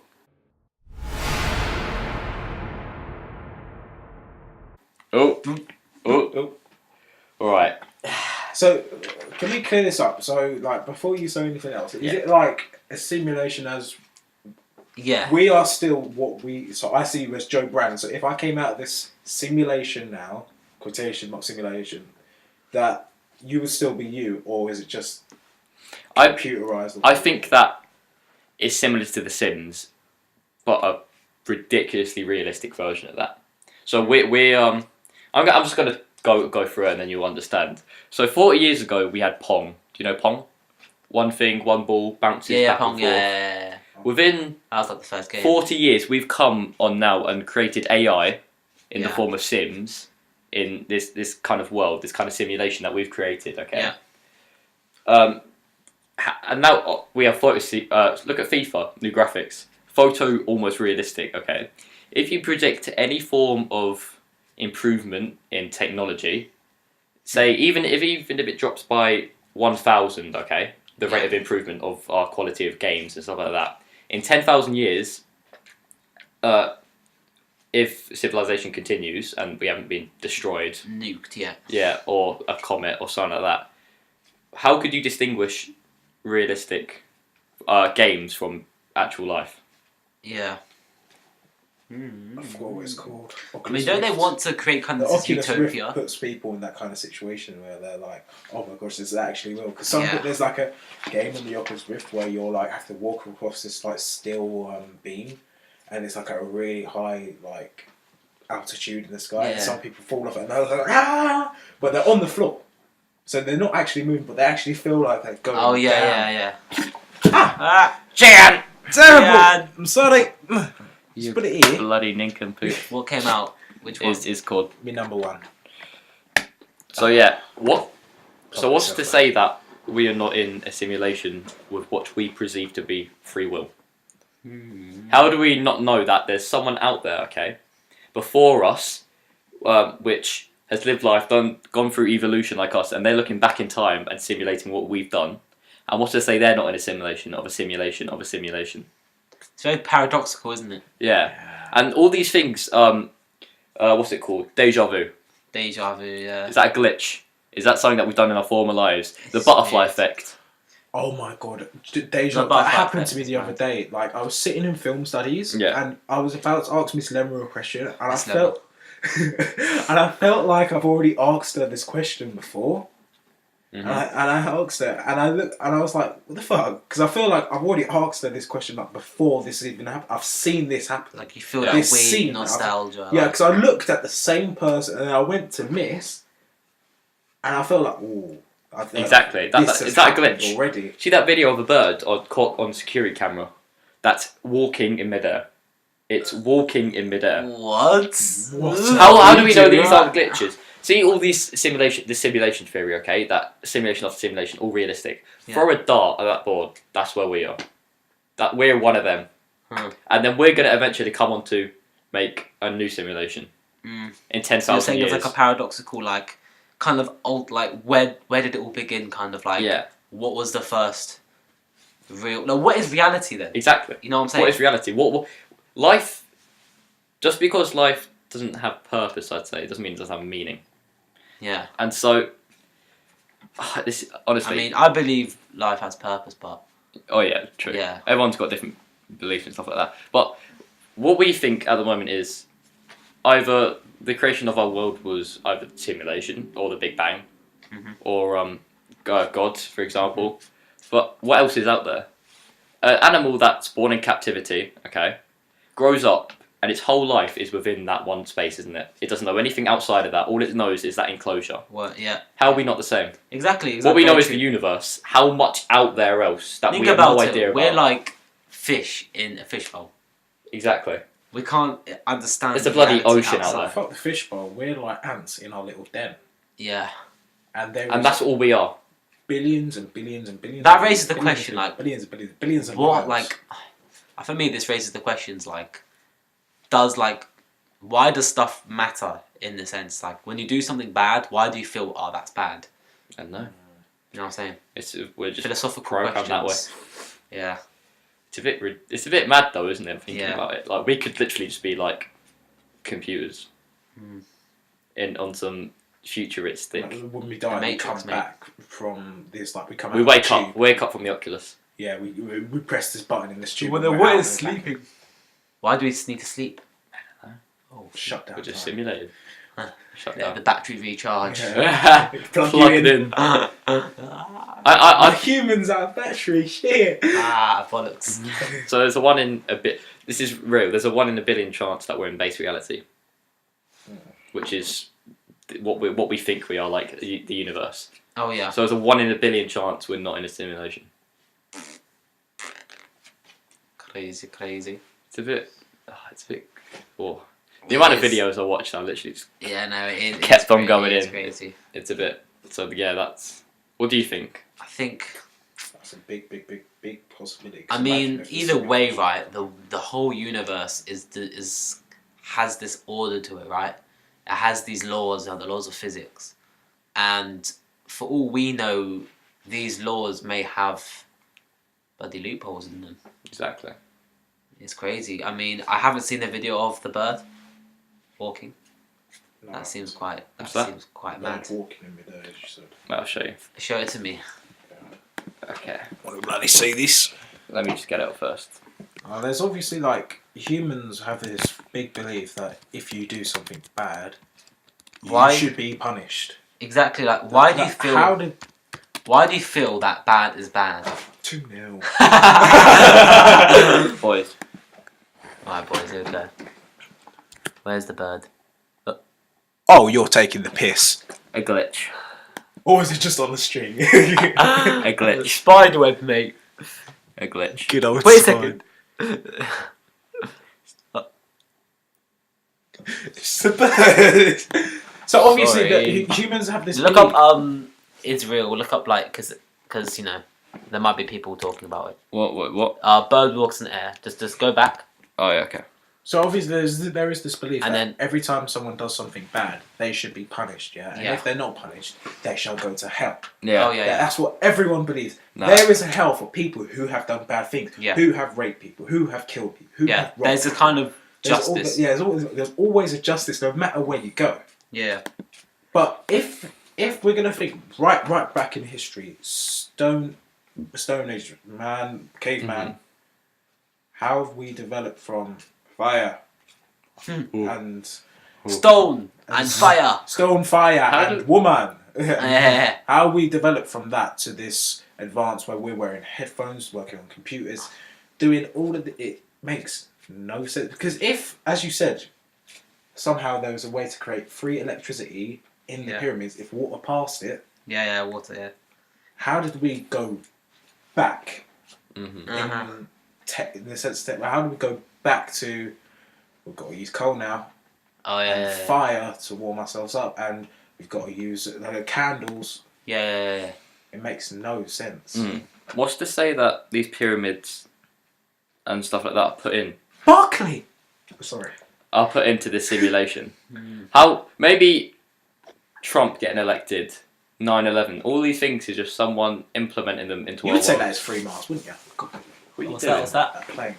Oh. All right. So, can we clear this up? So, like, before you say anything else, is it like a simulation as Yeah. we are still what we. So, I see you as Joe Brand. So, if I came out of this simulation now, quotation, not simulation, that you would still be you, or is it just computerized? I think that is similar to The Sims, but a ridiculously realistic version of that. So I'm just gonna go through it and then you'll understand. So 40 years ago we had Pong. Do you know Pong? One thing, one ball bounces Yeah, back Pong. and forth. Yeah. Within That was like the first game. 40 years we've come on now and created AI in the Yeah. form of Sims in this kind of world, this kind of simulation that we've created. Okay. Yeah. And now we have photo. Look at FIFA, new graphics, photo almost realistic. Okay, if you predict any form of improvement in technology, say even if it drops by 1,000, okay, the rate of improvement of our quality of games and stuff like that. In 10,000 years, if civilization continues and we haven't been destroyed, Nuked, yeah. yeah, or a comet or something like that, how could you distinguish realistic games from actual life? Yeah. I forgot what it's called. I mean, don't they want to create kind The of this Oculus utopia? Rift puts people in that kind of situation where they're like, "Oh my gosh, this is actually real." Because there's like a game on the Oculus Rift where you're like have to walk across this like steel beam, and it's like at a really high like altitude in the sky, and some people fall off it, and they're like, "Ah!" But they're on the floor, so they're not actually moving, but they actually feel like they're going. Oh down. yeah. Gian! Terrible. Gian! I'm sorry. You Just put it here. bloody nincompoop. What came out? Which one? is called. Me number one. So yeah, So what's to say that we are not in a simulation with what we perceive to be free will? How do we not know that there's someone out there, okay, before us, which has lived life, gone through evolution like us, and they're looking back in time and simulating what we've done, and what's to say they're not in a simulation of a simulation of a simulation? It's very paradoxical, isn't it? Yeah, and all these things. What's it called? Deja vu. Deja vu, yeah. Is that a glitch? Is that something that we've done in our former lives? The butterfly effect. Oh my god, deja vu. butterfly That happened effect, to me the other day. Like, I was sitting in film studies, Yeah. and I was about to ask Miss Lemmer a question, and Miss I felt, and I felt like I've already asked her this question before. Mhm. And I asked her, and I looked, and I was like, "What the fuck?" Because I feel like I've already asked her this question like before this even happened. I've seen this happen. Like, you feel Yeah. that This weird scene, nostalgia. Yeah, like- because I looked at the same person, and I went to Miss, and I felt like, "Ooh." Exactly. This has Is that a happened glitch? already? See that video of a bird on security camera that's walking in midair? It's walking in midair. What? How do we know these aren't glitches? See all these simulation theory, okay? That simulation after simulation, all realistic. Yeah. Throw a dart at that board. That's where we are. That we're one of them, Hmm. and then we're gonna eventually come on to make a new simulation Mm. in So you're 10,000 saying years. there's like a paradoxical, like, kind of old, like, where did it all begin? Kind of like, Yeah. what was the first real? No, what is reality then? Exactly. You know what I'm saying? What is reality? What life? Just because life doesn't have purpose, I'd say, it doesn't mean it doesn't have meaning. Yeah. And so, this honestly. I mean, I believe life has purpose, but Oh yeah, true. Yeah. Everyone's got different beliefs and stuff like that. But what we think at the moment is either the creation of our world was either simulation or the Big Bang, or God, for example. But what else is out there? An animal that's born in captivity, okay, grows up, and its whole life is within that one space, isn't it? It doesn't know anything outside of that. All it knows is that enclosure. what? Yeah. How are we not the same? Exactly. What we know is true. the universe. How much out there else that Think we have about no it. idea We're about. like fish in a fishbowl. Exactly. We can't understand. There's a bloody reality ocean out outside. there. Fuck the fishbowl. We're like ants in our little den, Yeah. and there And is that's all we are. billions and billions and billions. That and raises the billions question, and like, billions and billions, billions of What, miles. like, for me, this raises the questions, like, why does stuff matter in the sense, like, when you do something bad, why do you feel, oh, that's bad? I don't know. You know what I'm saying? We're just Philosophical programmed that way. questions. Yeah. It's a bit mad though, isn't it? Thinking Yeah. about it, like we could literally just be like computers on some futuristic. Like, when we die, we Matrix, come mate. back from this. Like we come. We out wake of the up, tube. wake up from the Oculus. Yeah, we press this button in this tube. When and the we're world out is and we're back. sleeping. Why do we need to sleep? Oh, Shut down. We're just time. simulated. Shut yeah, down. the battery recharge. Yeah. Plug Plug you it in. in. Our humans out battery. Shit. Ah, bollocks. So there's a one in a bit. This is real. There's a 1 in a billion chance that we're in base reality, which is what we think we are, like the universe. Oh, yeah. So there's a 1 in a billion chance we're not in a simulation. Crazy, crazy. It's a bit. Oh. The amount of It is. videos I watched, I literally just Yeah, no, it kept it's on crazy, going it's in. crazy. It's a bit. So yeah, that's. What do you think? I think, That's a big possibility. I mean, either way, right, the whole universe has this order to it, right? It has these laws, the laws of physics. And for all we know, these laws may have bloody loopholes in them. Exactly. It's crazy. I mean, I haven't seen the video of the bird walking. No, That seems quite. That What's that? seems quite Bird mad. walking in midair, as you said. I'll show you. Show it to me. Okay. Want to bloody see this? Let me just get it up first. There's obviously humans have this big belief that if you do something bad, Why- you should be punished. Exactly. Like, why do you Like, feel? How did Why do you feel that bad is bad? 2-0? Boys. Alright, boys. Here we go. Where's the bird? Oh, you're taking the piss. A glitch. Or is it just on the string? A glitch. Spiderweb, mate. A glitch. Good old Wait a spine. second. It's the bird. So obviously, Sorry. humans have this. Look belief. up Israel. Look up because you know there might be people talking about it. What? Bird walks in the air. Just go back. Oh, yeah, okay. So obviously, there is this belief And that then- every time someone does something bad, they should be punished. Yeah, and Yeah. if they're not punished, they shall go to hell. Yeah. Oh yeah. That's what everyone believes. No. There is a hell for people who have done bad things, Yeah. who have raped people, who have killed people, who Yeah. have robbed There's a people. kind of There's justice. there's always a justice, no matter where you go. Yeah. But if we're gonna think right back in history, Stone Age, caveman, how have we developed from fire and Stone and fire. stone, fire How and do- woman? Yeah. How we developed from that to this advance where we're wearing headphones, working on computers, doing all of it makes no sense. Because if, as you said, somehow there was a way to create free electricity in the Yeah. pyramids, if water passed it, Yeah. Water. Yeah. how did we go back Mm-hmm. in the sense that how do we go back to we've got to use coal now Oh and yeah. fire to warm ourselves up and we've got to use candles. Yeah. It makes no sense. What's to say that these pyramids and stuff like that Barclay! Sorry. are put into this simulation? How maybe Trump getting elected, 9/11, all these things is just someone implementing them into You our would say world. that is 3 miles, wouldn't you? What are you What's doing? that? What's that? That plane.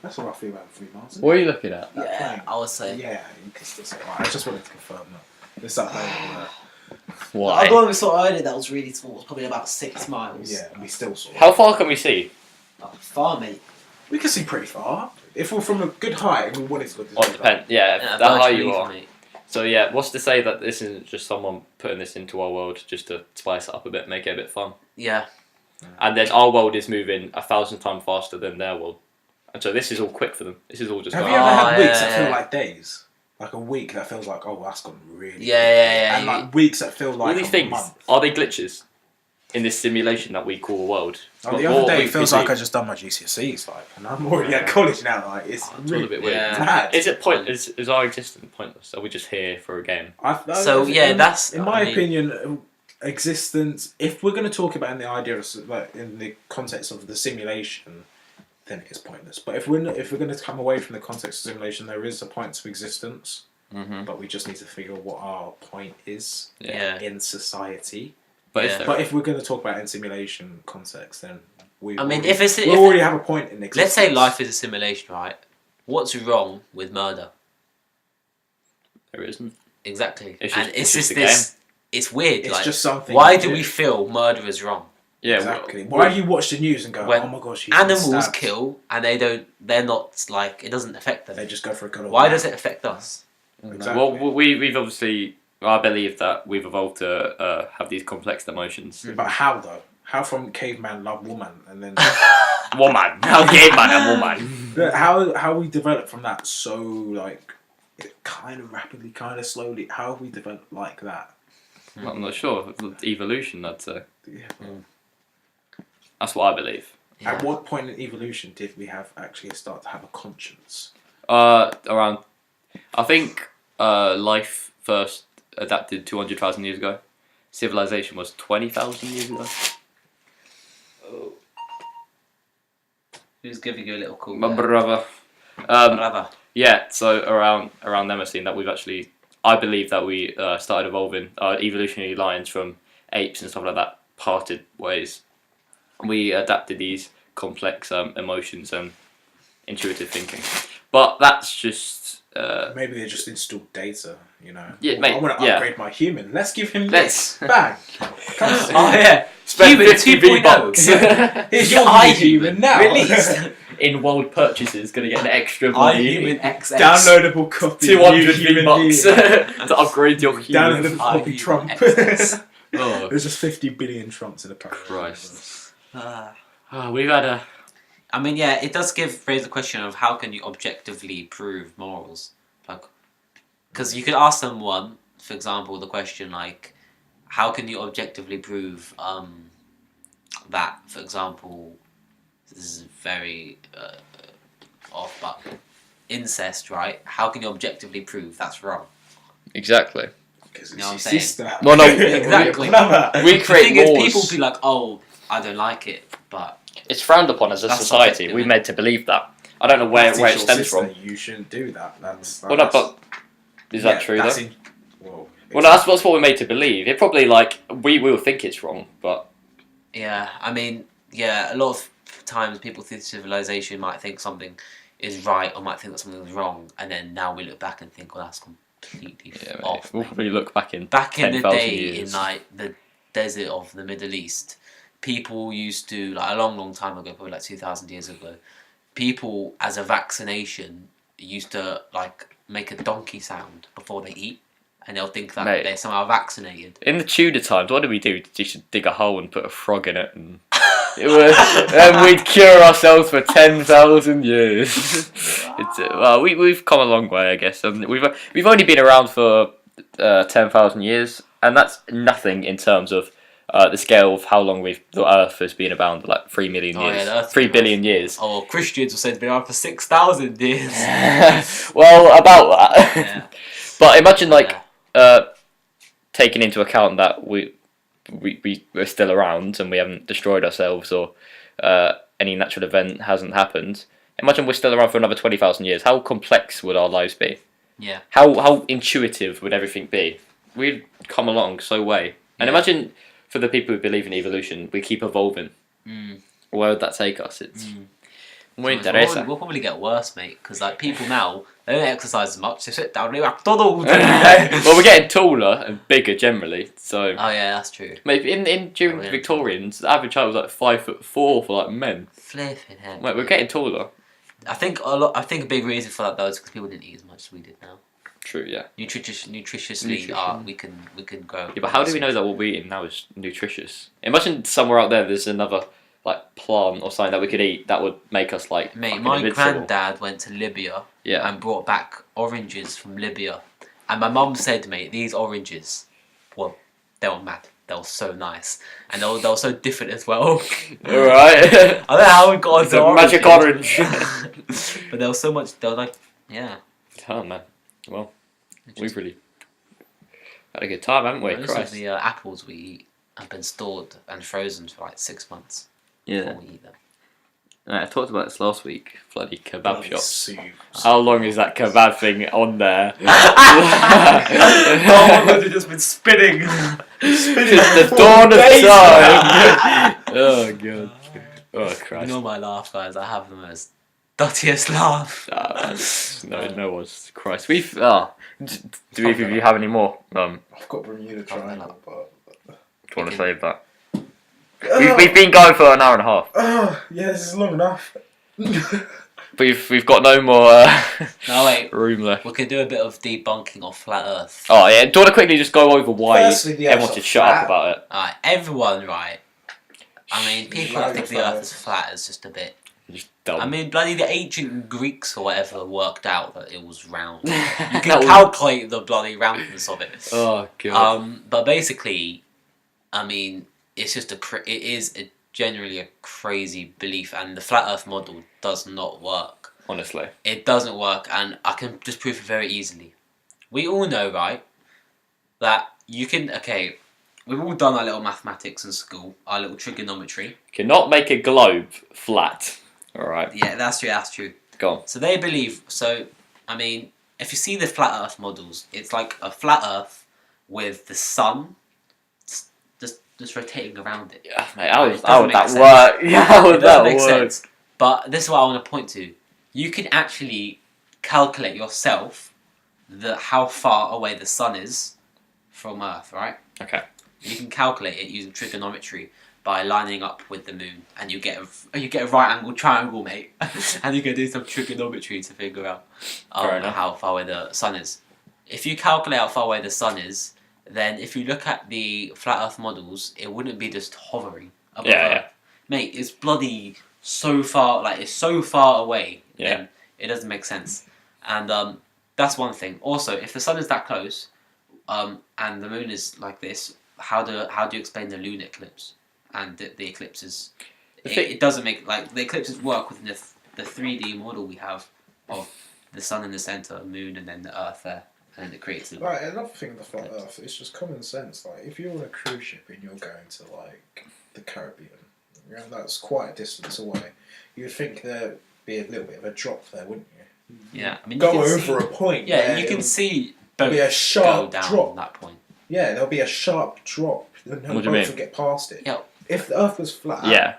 That's what I feel about 3 miles. What are you looking at? That plane. I would say. Yeah, you can still say that. I just wanted to confirm that. It's that plane over there. Why? The one we saw earlier that was really small. It was probably about 6 miles. Yeah, and we still saw it. How far can we see? Oh, far, mate. We can see pretty far. If we're from a good height and we wanted to go to Oh, it depends. Yeah, Yeah, that high Virgin you Leaf, are. mate. So yeah, what's to say that this isn't just someone putting this into our world just to spice it up a bit, make it a bit fun? Yeah. And then our world is moving 1,000 times faster than their world, and so this is all quick for them. This is all just. Have going you ever had Oh, weeks that yeah. feel like days? Like a week that feels like, oh, that's gone really Yeah, quick. yeah. And like weeks that feel all like these a things, month. are they glitches in this simulation that we call a world? Like, the What other day we it feels perceive? like I just done my GCSEs, like, and I'm already at college now. Like, it's It's all a bit weird. Yeah. mad. Is it point? Is our existence pointless? Are we just here for a game? So, yeah, that's- in I my mean- opinion, existence. If we're going to talk about in the idea of like in the context of the simulation, then it is pointless. But if we're going to come away from the context of simulation, there is a point to existence. Mm-hmm. But we just need to figure what our point is Yeah. in society. But Yeah. is there? But if we're going to talk about in simulation context, then we. I mean, already, if it's we if, already have a point in existence. let's say life is a simulation, right? What's wrong with murder? There isn't. Exactly. It's And just- it's it's just just a this. It's weird. It's like, just something. why you do we feel murder is wrong? Yeah. Exactly. well, Why do you watch the news and go, When "Oh my gosh, he's been Animals stabbed." kill, and they're not like it doesn't affect them. They just go for a good old. Why man. does it affect us? Exactly. Well, we've obviously. I believe that we've evolved to have these complex emotions. But how though? How from caveman love woman and then Woman, how gay man and woman. how we develop from that so like kind of rapidly, kind of slowly? How have we developed like that? I'm not sure. Evolution, I'd say. Yeah. That's what I believe. At what point in evolution did we have actually start to have a conscience? Around, I think life first adapted 200,000 years ago. Civilization was 20,000 years ago. Who's giving you a little call? My there? brother. Brother. Yeah, so around them, I've seen that we've actually. I believe that we started evolving evolutionary lines from apes and stuff like that parted ways. We adapted these complex emotions and intuitive thinking. But that's just... Maybe they just installed data, you know. Yeah, Oh, mate, I want to yeah. upgrade my human. Let's give him Let's- this. Bang. Oh yeah, Spend Human 50 2.0. V-Bucks. Here's Your your human now. Released. In world purchases, going to get an extra money. iHuman XX. Downloadable copy. 200 of human V-Bucks being. to upgrade your human. Downloadable copy iHuman Trump. XX. Oh, There's just 50 billion Trumps in the pack. Christ. Ah. Oh, we've had a... I mean, yeah, it does raise the question of how can you objectively prove morals, like, because you could ask someone, for example, the question like, how can you objectively prove that, for example, this is very off, but incest, right? How can you objectively prove that's wrong? Exactly. Because You know what it's I'm your saying? sister. Well, no, Exactly. We The create thing is, laws. people be like, oh, I don't like it, but It's frowned upon as a That's society. subjective, We're isn't made to believe that. I don't know where That's it your stems sister. from. You shouldn't do that. That's Well, no, but is that true though? Well, Well, no, that's what we're made to believe. It probably like we will think it's wrong, but yeah, I mean, yeah, a lot of times people through civilization might think something is right or might think that something is wrong, and then now we look back and think, well, that's completely yeah, mate, off. we'll mate. probably look back in Back in the 10,000 day, years. in like the desert of the Middle East, people used to, like a long, long time ago, probably like 2,000 years ago, people as a vaccination used to like make a donkey sound before they eat, and they'll think that Mate. they're somehow vaccinated. In the Tudor times, what did we do? You should dig a hole and put a frog in it, and and we'd cure ourselves for 10,000 years. Well, we've come a long way, I guess. We've only been around for 10,000 years, and that's nothing in terms of the scale of how long the Earth has been around, like 3 million Oh, years, yeah, the Earth's 3 been billion years. Oh, Christians were said to be around for 6,000 years. Well, about that. Yeah. But imagine taking into account that we're still around and we haven't destroyed ourselves or any natural event hasn't happened. Imagine we're still around for another 20,000 years. How complex would our lives be? Yeah. How intuitive would everything be? We'd come along so way. And Yeah. imagine for the people who believe in evolution, we keep evolving. Where would that take us? It's muy interesa. We'll probably get worse, mate, because like people now, they don't exercise as much. They sit down and do McDonald's. Well, we're getting taller and bigger generally. So Oh yeah, that's true. maybe during Oh, yeah. Victorians, the average height was like 5'4" for like men. Flipping heck. Wait, we're getting taller. I think a big reason for that though is because people didn't eat as much as we did now. True, yeah. Nutritiously, Nutrition. we can grow. Yeah, but how do we know that what we're eating now is nutritious? Imagine somewhere out there there's another like plant or something that we could eat that would make us like Mate, fucking my invincible. granddad went to Libya Yeah. and brought back oranges from Libya, and my mum said, mate, these oranges, well, they were mad. They were so nice, and they were so different as well. Alright. I don't know how we got It's into a magic oranges. orange. But there was so much. They were like, yeah. Oh man. Well, we've really had a good time, haven't we? Most of Christ. the apples we eat have been stored and frozen for like 6 months before we eat them. I talked about this last week. Bloody kebab shops. Soup. How long is that kebab thing on there? Oh, they've just been spinning. Since the dawn of time. Oh god. Oh You Christ. know my laugh, guys. I have the most dirtiest laugh. No one's Christ. We've do either of you have any more? I've got Bermuda Triangle, but. Do you want to save that? We've been going for an hour and a half. Yeah, this is long enough. We've got no more No, wait. room left. We could do a bit of debunking of flat Earth. Oh yeah, do you want to quickly just go over why Firstly, the everyone Earth's should shut up flat. about it? Alright, everyone, right? I mean, people that think the flat Earth is flat is just a bit. Just dumb. I mean, bloody the ancient Greeks or whatever worked out that it was round. You That can was- calculate the bloody roundness of it. Oh god. But basically, I mean, it's just it is generally a crazy belief, and the flat Earth model does not work. Honestly. It doesn't work, and I can just prove it very easily. We all know, right, that you can. Okay, we've all done our little mathematics in school, our little trigonometry. Cannot make a globe flat. Alright. Yeah, that's true. That's true. Go on. So they believe. So I mean, if you see the flat Earth models, it's like a flat Earth with the sun just just rotating around it. Yeah, mate, how would doesn't that make work? Yeah, how It would doesn't that make work? sense. But this is what I want to point to. You can actually calculate yourself how far away the sun is from Earth, right? Okay. You can calculate it using trigonometry by lining up with the moon, and you get a right angle triangle, mate, and you can do some trigonometry to figure out Fair enough. how far away the sun is. If you calculate how far away the sun is, then if you look at the flat Earth models, it wouldn't be just hovering above Yeah, Earth. yeah. Mate, it's bloody so far, like it's so far away. Yeah. Then it doesn't make sense, and that's one thing. Also, if the sun is that close, and the moon is like this, how do you explain the lunar eclipse and the eclipses? It doesn't make the eclipses work within the 3D model we have of the sun in the center, moon, and then the Earth there, and then it creates the. Like another thing with the flat Earth, it's just common sense. Like if you're on a cruise ship and you're going to like the Caribbean, that's quite a distance away. You'd think there'd be a little bit of a drop there, wouldn't you? Yeah, I mean, Go you can over see, a point. Yeah, where you can it'll see be a boats sharp go down drop. that point. Yeah, there'll be a sharp drop. And What do you boats mean? will get past it. Yeah. If the Earth was flat, Yeah.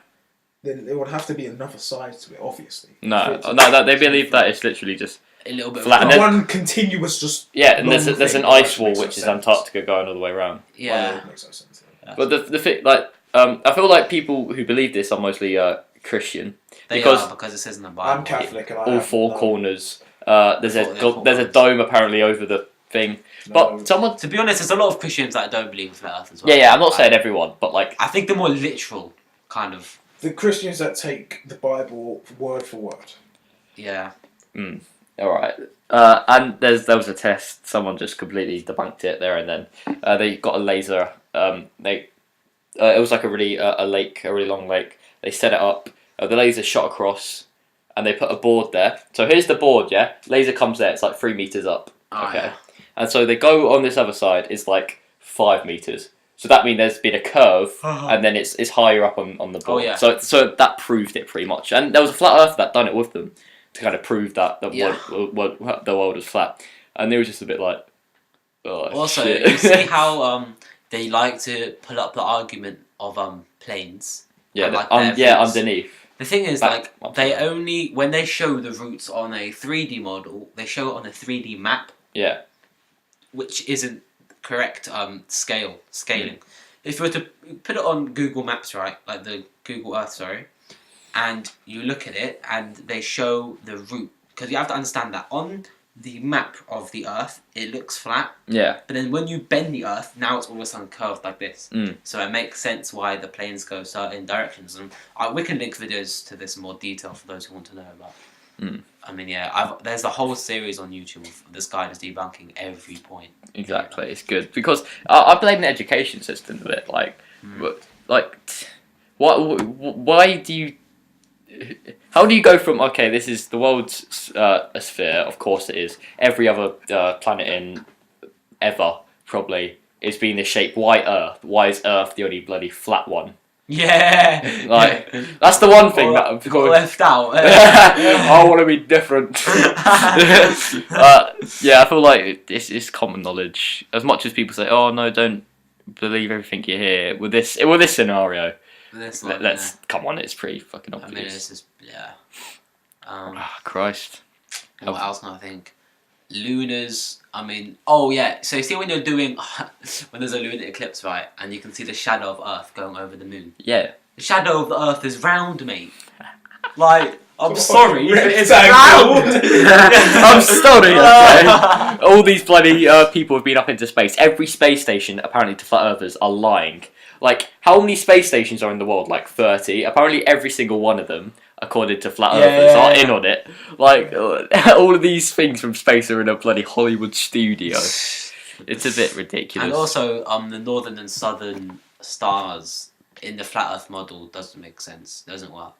then there would have to be another side to it, obviously. No, For it to- they believe that it's literally just A little bit Flat, of and then- one continuous just. yeah, and there's long there's thing an ice that wall makes no which is sense. Antarctica going all the way around. yeah. It makes no sense. But the thing, like, I feel like people who believe this are mostly Christian. They because are, because it says in the Bible. I'm Catholic and I all have four no- corners. There's I thought they were there's a corners. dome apparently over the thing. But No. someone, To be honest, there's a lot of Christians that don't believe in flat Earth as well. yeah, I'm not Like, saying everyone, but like, I think the more literal kind of. The Christians that take the Bible word for word. Yeah. all right. And there was a test. Someone just completely debunked it there and then. They got a laser. It was like a really a really long lake. They set it up. The laser shot across, and they put a board there. So here's the board. Yeah, laser comes there. It's like 3 meters up. Oh, Okay. yeah. And so they go on this other side. It's like 5 meters. So that means there's been a curve, and then it's higher up on the board. Oh, yeah. So that proved it pretty much. And there was a flat earther that done it with them to kind of prove that the Yeah. the world was flat. And they were just a bit like, oh Also, shit. you see how they like to pull up the argument of planes. yeah, and, like, yeah, their routes. underneath. The thing is, Back- like, they only when they show the routes on a 3D model, they show it on a 3D map, Yeah, which isn't correct scaling. If you were to put it on Google Maps, right, like the Google Earth, sorry, and you look at it and they show the route, because you have to understand that on the map of the Earth it looks flat, yeah, but then when you bend the Earth, now it's all of a sudden curved like this. Mm. So it makes sense why the planes go certain directions, and we can link videos to this in more detail for those who want to know about. Mm. I mean, yeah, there's a whole series on YouTube of this guy just debunking every point. exactly. It's good because I blame the education system a bit. Like, why do you? How do you go from okay, this is the world's a sphere, of course it is. Every other planet in ever probably is being this shape. Why Earth? Why is Earth the only bloody flat one? Yeah, Like that's the one thing that I've got left out. I want to be different. Yeah, I feel like it's common knowledge. As much as people say, "Oh no, don't believe everything you hear," with this scenario, This one, let's come on. It's pretty fucking I mean, obvious. it's just yeah. Ah, Christ. What else can I think? Lunars. I mean, oh yeah. So you see when you're doing when there's a lunar eclipse, right, and you can see the shadow of Earth going over the moon. Yeah. The shadow of the Earth is round, mate. Like, I'm Oh, sorry, it's rectangle. round. I'm sorry. Okay. All these bloody people have been up into space. Every space station, apparently, to flat earthers are lying. Like, how many space stations are in the world? Like 30. Apparently, every single one of them, according to flat earthers, are in on it. Like, all of these things from space are in a bloody Hollywood studio. It's a bit ridiculous. And also, the northern and southern stars in the flat Earth model doesn't make sense. Doesn't work.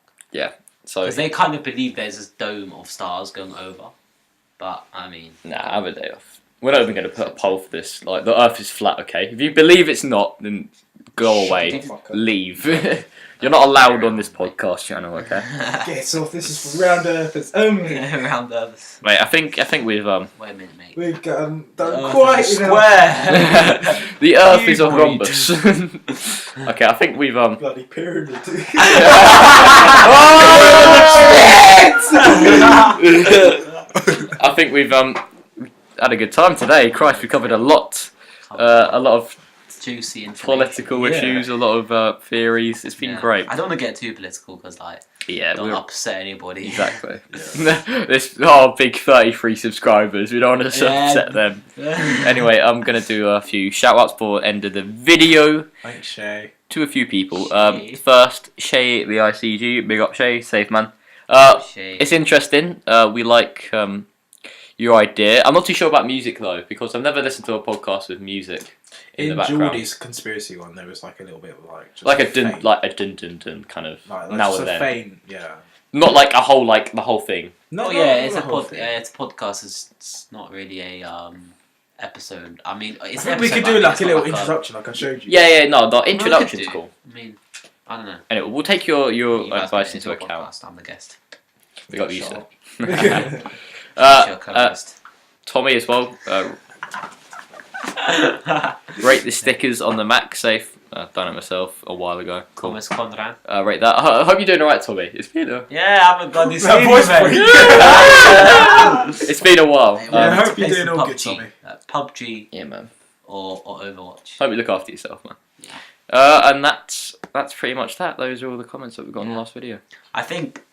So, Because they kind of believe there's this dome of stars going over. But, I mean... nah, have a day off. We're not even going to put a poll for this. Like, the Earth is flat, okay? If you believe it's not, then go Shut away. the fuck up. Leave. You're not allowed on this podcast channel, okay? Get off. This is for round earthers only. Around the others. Mate, I think we've Wait a minute, mate. We've done Earth quite is enough. square. the Earth is a Cuboid. rhombus. Okay, I think we've Bloody pyramid. I think we've had a good time today. Christ, we covered a lot of Juicy information. political Yeah. issues, a lot of theories. It's been Yeah. great. I don't want to get too political because don't we're upset anybody. exactly. This big 33 subscribers. We don't want to Yeah. upset them. Anyway, I'm gonna do a few shout outs for end of the video Thanks, Shay. to a few people. Shay. First, Shay the ICG, big up Shay, safe man. Shade. It's interesting. We like your idea. I'm not too sure about music though, because I've never listened to a podcast with music in the In background. Geordie's conspiracy one, there was like a little bit of like just Like a faint- dun dun dun kind of like now just and a then. faint, yeah. Not like a whole the whole thing. No, Oh no, yeah, not it's the a whole pod. thing. It's a podcast. It's not really a episode. I mean, I it's think an we episode, could but do like it's a not little like introduction, like I showed you. Yeah, no, the No, we could introduction's do. cool. I mean, I don't know. Anyway, we'll take your You guys advice make it into a account. podcast, I'm the guest. We got Shut Yusef. up. Your co-host. Tommy as well. Rate the stickers on the Mac safe. Done it myself a while ago. Cool. Thomas Conrad. Rate that. I hope you're doing alright, Tommy. It's been a Yeah, I haven't got this. That voice break. it's been a while. Yeah, I need to hope you're play doing some all good, PUBG. Tommy. PUBG Yeah, man. or Overwatch. Hope you look after yourself, man. Yeah. And that's pretty much that. Those are all the comments that we got in the last video. I think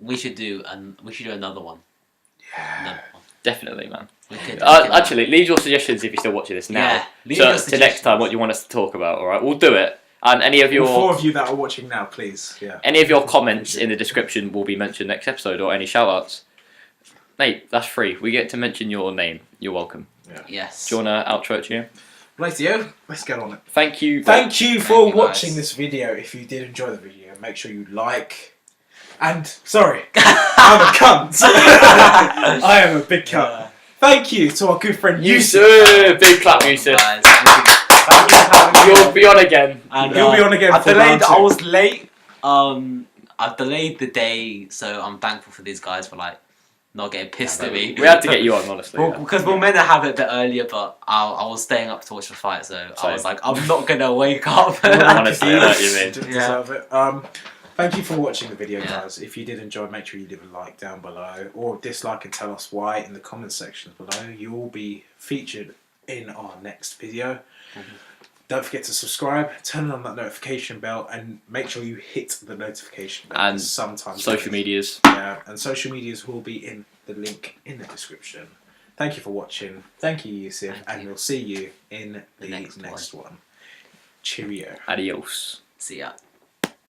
we should do another one. Yeah. Another one. Definitely, man. We could, Actually, leave your suggestions if you're still watching this now. Yeah, leave So, your to suggestions. next time, what you want us to talk about, alright? We'll do it. And any of All four your of you that are watching now, please. Yeah. any of your comments in the description will be mentioned next episode, or any shout outs. Mate, that's free. We get to mention your name. You're welcome. Yes. Do you want to outro it, Gian? Rightio, let's get on it. Thank you. Thank you for Thank you, watching guys. this video. If you did enjoy the video, make sure you like. And, sorry, I'm a cunt. I am a big cunt. Thank you to our good friend Yusef. Yusef! Big clap, Yusef. Guys, thank you for having me You'll be on again. And, You'll be on again I for delayed. round two. I was late. I've delayed the day, so I'm thankful for these guys for not getting pissed at me. We had to get you on, honestly. Well, because we were meant to have it a bit earlier, but I was staying up to watch the fight, so I Same. was like, I'm not gonna wake up. Honestly, I know what you mean. Didn't Yeah. deserve it. Thank you for watching the video, guys. If you did enjoy, make sure you leave a like down below, or dislike and tell us why in the comment section below. You will be featured in our next video. Don't forget to subscribe, turn on that notification bell, and make sure you hit the notification bell. And because sometimes social medias. Yeah, and social medias will be in the link in the description. Thank you for watching. Thank you, Yusef, Thank and you. we'll see you in the next next one. Cheerio. Adios. See ya.